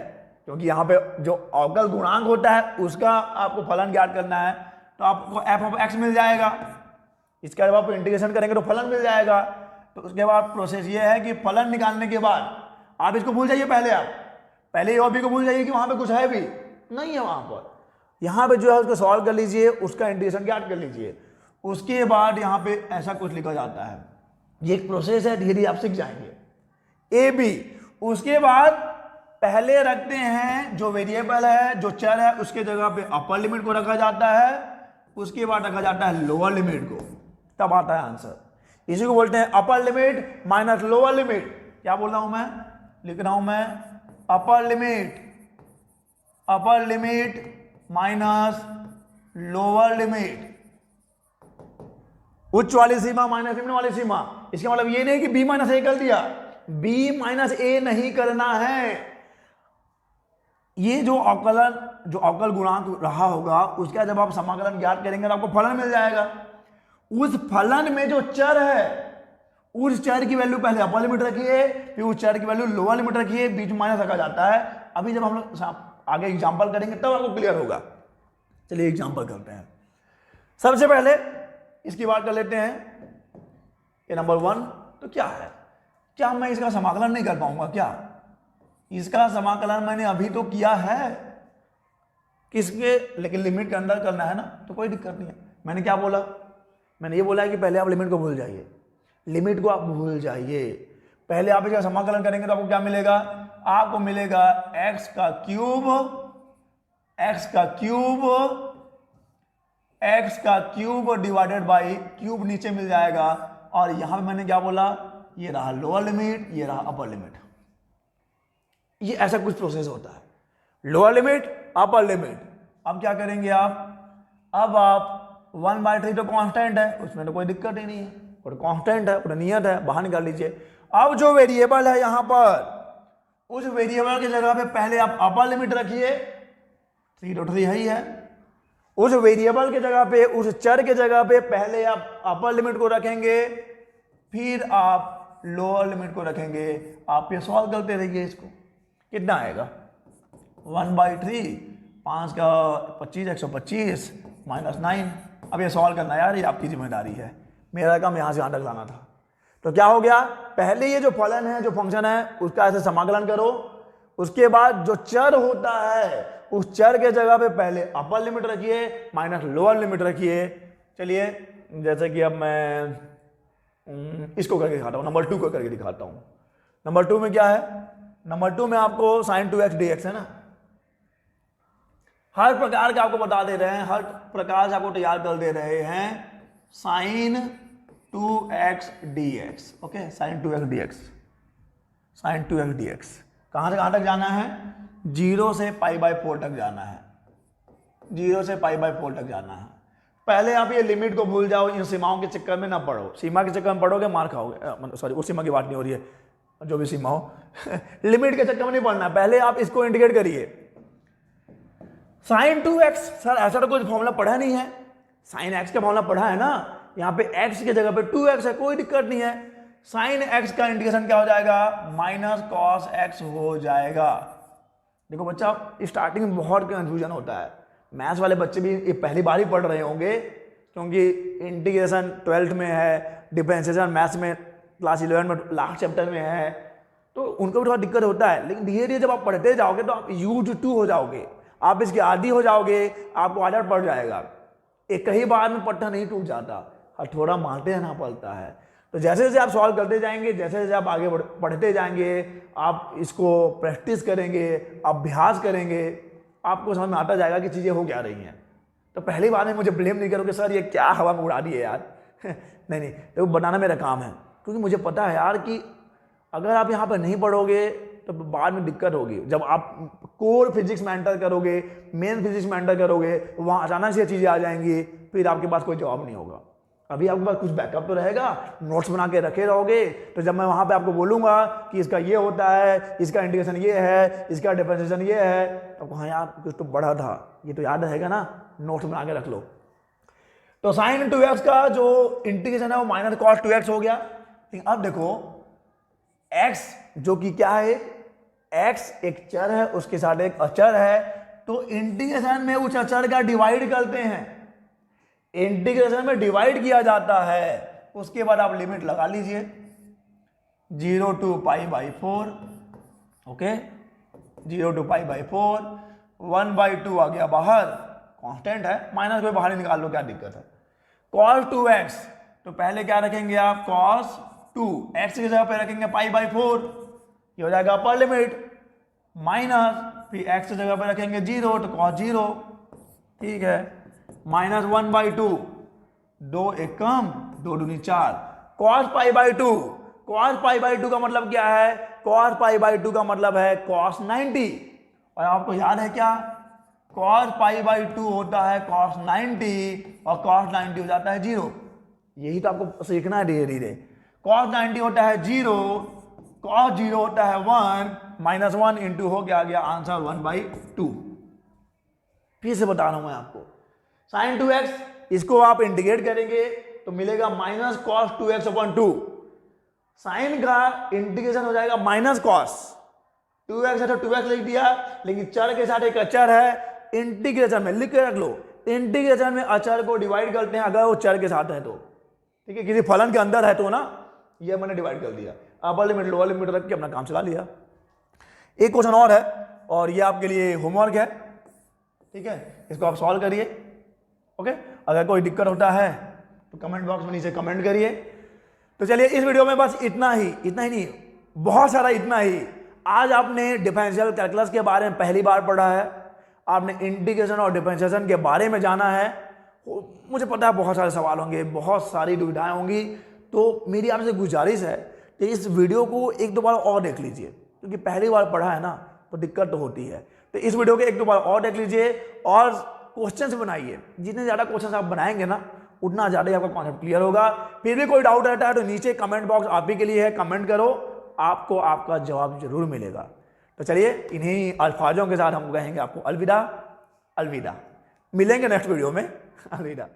क्योंकि यहाँ पे जो अवकल गुणांक होता है उसका आपको फलन ज्ञात करना है, तो आपको एफ ऑफ एक्स मिल जाएगा, इसका जब आप इंटीग्रेशन करेंगे तो फलन मिल जाएगा। तो उसके बाद प्रोसेस ये है कि फलन निकालने के बाद आप इसको भूल जाइए, पहले आप पहले ए और बी को भूल जाइए कि वहां पे कुछ है भी नहीं है वहां पर, यहाँ पे जो है उसको सॉल्व कर लीजिए, उसका इंटीग्रेशन ज्ञात कर लीजिए, उसके बाद यहाँ पे ऐसा कुछ लिखा जाता है। ये एक प्रोसेस है, धीरे धीरे आप सीख जाएंगे। ए बी, उसके बाद पहले रखते हैं जो वेरिएबल है, जो चर है, उसके जगह पे अपर लिमिट को रखा जाता है, उसके बाद रखा जाता है लोअर लिमिट को, तब आता है आंसर। इसी को बोलते हैं upper limit minus lower limit. क्या बोल रहा हूं मैं, लिख रहा हूं मैं upper limit minus lower limit, उच्च वाली सीमा माइनस निम्न वाली सीमा। इसका मतलब ये नहीं कि b माइनस ए कर दिया, b माइनस ए नहीं करना है। ये जो अवकल गुणांक रहा होगा उसका जब आप समाकलन ज्ञात करेंगे तो आपको फलन मिल जाएगा। उस फलन में जो चर है उस चर की वैल्यू पहले अपर लिमिट रखिए, फिर उस चर की वैल्यू लोअर लिमिट रखिए, बीच में माइनस रखा जाता है। अभी जब हम लोग आगे एग्जांपल करेंगे तब आपको क्लियर होगा। चलिए एग्जांपल करते हैं। सबसे पहले इसकी बात कर लेते हैं कि नंबर 1 तो क्या है, क्या मैं इसका समाकलन नहीं कर पाऊंगा? क्या इसका समाकलन मैंने अभी तो किया है किसके, लेकिन लिमिट के अंदर करना है ना, तो कोई दिक्कत नहीं है। मैंने क्या बोला? मैंने ये बोला कि पहले आप लिमिट को भूल जाइए, लिमिट को आप भूल जाइए। पहले आप इसका समाकलन करेंगे तो आपको क्या मिलेगा? आपको मिलेगा x का क्यूब डिवाइडेड बाई क्यूब नीचे मिल जाएगा। और यहां पे मैंने क्या बोला? ये रहा लोअर लिमिट, ये रहा अपर लिमिट। ये ऐसा कुछ प्रोसेस होता है, लोअर लिमिट अपर लिमिट। अब क्या करेंगे आप? अब आप 1/3 तो कांस्टेंट है, उसमें तो कोई दिक्कत ही नहीं है, और कांस्टेंट है, और नियत है, बाहर निकाल लीजिए। अब जो वेरिएबल है यहां पर, उस वेरिएबल की जगह पे पहले आप अपर लिमिट रखिए, 3 है ही है। उस वेरिएबल की जगह पे, उस चर के जगह पे पहले आप अपर लिमिट को रखेंगे, फिर आप लोअर लिमिट को रखेंगे। आप ये सॉल्व करते रहिए। इसको कितना आएगा? 1/3, 5 का 25, 125 माइनस 9। अब ये सॉल्व करना यार, ये आपकी जिम्मेदारी है, मेरा काम यहां से यहां तक लाना था। तो क्या हो गया? पहले ये जो फलन है, जो फंक्शन है, उसका ऐसे समाकलन करो। उसके बाद जो चर होता है उस चर के जगह पे पहले अपर लिमिट रखिए माइनस लोअर लिमिट रखिए। चलिए जैसे कि अब मैं इसको करके दिखाता हूं, नंबर 2 को करके दिखाता हूं। नंबर 2 में क्या है? नंबर 2 में आपको sin 2x dx है ना। हर प्रकार के आपको बता दे रहे हैं, हर प्रकार से आपको तैयार कर दे रहे हैं sin 2x dx। Okay, sin 2x dx कहां से कहां तक जाना है? 0 से π/4 तक जाना है, 0 से π/4 तक जाना है। पहले आप ये लिमिट को भूल जाओ, इन सीमाओं के चक्कर में ना पढ़ो। सीमा के चक्कर में पढ़ोगे मार खाओगे, सॉरी उस सीमा की बात नहीं हो रही है, जो भी सीमा हो लिमिट के चक्कर में नहीं पढ़ना। पहले आप इसको इंटीग्रेट करिए। sin 2x, सर ऐसा तो कोई फॉर्मूला पढ़ा नहीं है। sin x का फॉर्मूला पढ़ा है ना, यहाँ पे x की जगह पे 2x है, कोई दिक्कत नहीं है। sin x का इंटीग्रेशन क्या हो जाएगा? माइनस कॉस x हो जाएगा। देखो बच्चा, स्टार्टिंग में बहुत कंफ्यूजन होता है, मैथ्स वाले बच्चे भी ये पहली बार ही पढ़ रहे होंगे, क्योंकि इंटीग्रेशन 12th में है, डिफरेंशिएशन मैथ्स में क्लास 11 में लास्ट चैप्टर में है, तो उनको भी थोड़ा दिक्कत होता है। लेकिन धीरे धीरे जब आप पढ़ते जाओगे तो आप यूज्ड टू हो जाओगे, आप इसके आदी हो जाओगे, आपको आदत पड़ जाएगा। एक ही बार में पट्टा नहीं टूट जाता, हथौड़ा मारते रहना पड़ता है। तो जैसे जैसे आप सॉल्व करते जाएंगे, जैसे जैसे आप आगे पढ़ते जाएंगे, आप इसको प्रैक्टिस करेंगे, अभ्यास करेंगे, आपको समझ में आता जाएगा कि चीज़ें हो क्या रही हैं। तो पहली बार में मुझे ब्लेम नहीं करोगे सर ये क्या हवा में उड़ा दी है यार नहीं, तो बनाना मेरा काम है, क्योंकि मुझे पता है यार कि अगर आप यहाँ पर नहीं पढ़ोगे तो बाद में दिक्कत होगी। जब आप कोर फिजिक्स में एंटर करोगे, मेन फिजिक्स में एंटर करोगे, वहाँ अचानक से चीज़ें आ जाएंगी, फिर आपके पास कोई जवाब नहीं होगा। अभी आपके पास कुछ बैकअप तो रहेगा, नोट्स बना के रखे रहोगे, तो जब मैं वहाँ पे आपको बोलूँगा कि इसका ये होता है, इसका इंटीग्रेशन ये है, इसका डिफरेंशिएशन ये है, तो हाँ यार कुछ तो बड़ा था, ये तो याद रहेगा ना, नोट्स बना के रख लो। तो sin 2x का जो इंटीग्रेशन है वो माइनस कॉस 2x हो गया। लेकिन अब देखो x जो कि क्या है, x एक चर है, उसके साथ एक अचर है, तो इंटीग्रेशन में उस अचर का डिवाइड करते हैं, इंटीग्रेशन में डिवाइड किया जाता है। उसके बाद आप लिमिट लगा लीजिए 0 to π/4, ओके 0 to π/4, 1/2 आ गया बाहर, कांस्टेंट है, माइनस कोई बाहर ही निकाल लो, क्या दिक्कत है। cos 2x, तो पहले क्या रखेंगे आप? cos 2 x की जगह पे रखेंगे π/4, ये हो जाएगा अपर लिमिट, माइनस फिर x की जगह पे रखेंगे 0, तो cos 0, ठीक है, माइनस 1/2, 2 एक कम, 2 दूनी 4, cos π/2। cos π/2 का मतलब क्या है? cos पाई बाई 2 का मतलब है cos 90, और आपको याद है क्या, cos पाई बाई 2 होता है cos 90 और cos 90 हो जाता है 0। यही तो आपको सीखना है धीरे धीरे। cos 90 होता है 0, cos 0 होता है 1, -1 इंटू हो गया आंसर 1/2। फिर से बता रहा हूं मैं आपको, sin 2x इसको आप इंटीग्रेट करेंगे तो मिलेगा minus cos 2x upon 2। Sine का इंटीग्रेशन हो जाएगा माइनस कॉस 2x है तो 2x लिख दिया, लेकिन चर के साथ एक अचर है, इंटीग्रेशन में लिख के रख लो, इंटीग्रेशन में अचर को डिवाइड करते हैं अगर वो चर के साथ है तो, ठीक है, किसी फलन के अंदर है तो ना, ये मैंने डिवाइड कर दिया, अपर लिमिट लोअर लिमिट रख के अपना काम चला लिया। एक क्वेश्चन और है और ये आपके लिए होमवर्क है, ठीक है, इसको आप सॉल्व करिए। ओके, अगर कोई दिक्कत होता है तो कमेंट बॉक्स में नीचे कमेंट करिए। तो चलिए इस वीडियो में बस इतना ही नहीं, बहुत सारा इतना ही। आज आपने डिफरेंशियल कैलकुलस के बारे में पहली बार पढ़ा है, आपने इंटीग्रेशन और डिफरेंशिएशन के बारे में जाना है। मुझे पता है बहुत सारे सवाल होंगे, बहुत सारी दुविधाएं होंगी, तो मेरी आपसे गुजारिश है कि इस वीडियो को एक दो बार और देख लीजिए, क्योंकि पहली बार पढ़ा है ना तो दिक्कत तो होती है। तो इस वीडियो को एक दो बार और देख लीजिए और क्वेश्चंस बनाइए। जितने ज़्यादा क्वेश्चंस आप बनाएंगे ना उतना ज़्यादा ही आपका कॉन्सेप्ट क्लियर होगा। फिर भी कोई डाउट रहता है तो नीचे कमेंट बॉक्स आप ही के लिए है, कमेंट करो, आपको आपका जवाब जरूर मिलेगा। तो चलिए इन्हीं अल्फाजों के साथ हम कहेंगे आपको अलविदा। अलविदा, मिलेंगे नेक्स्ट वीडियो में। अलविदा।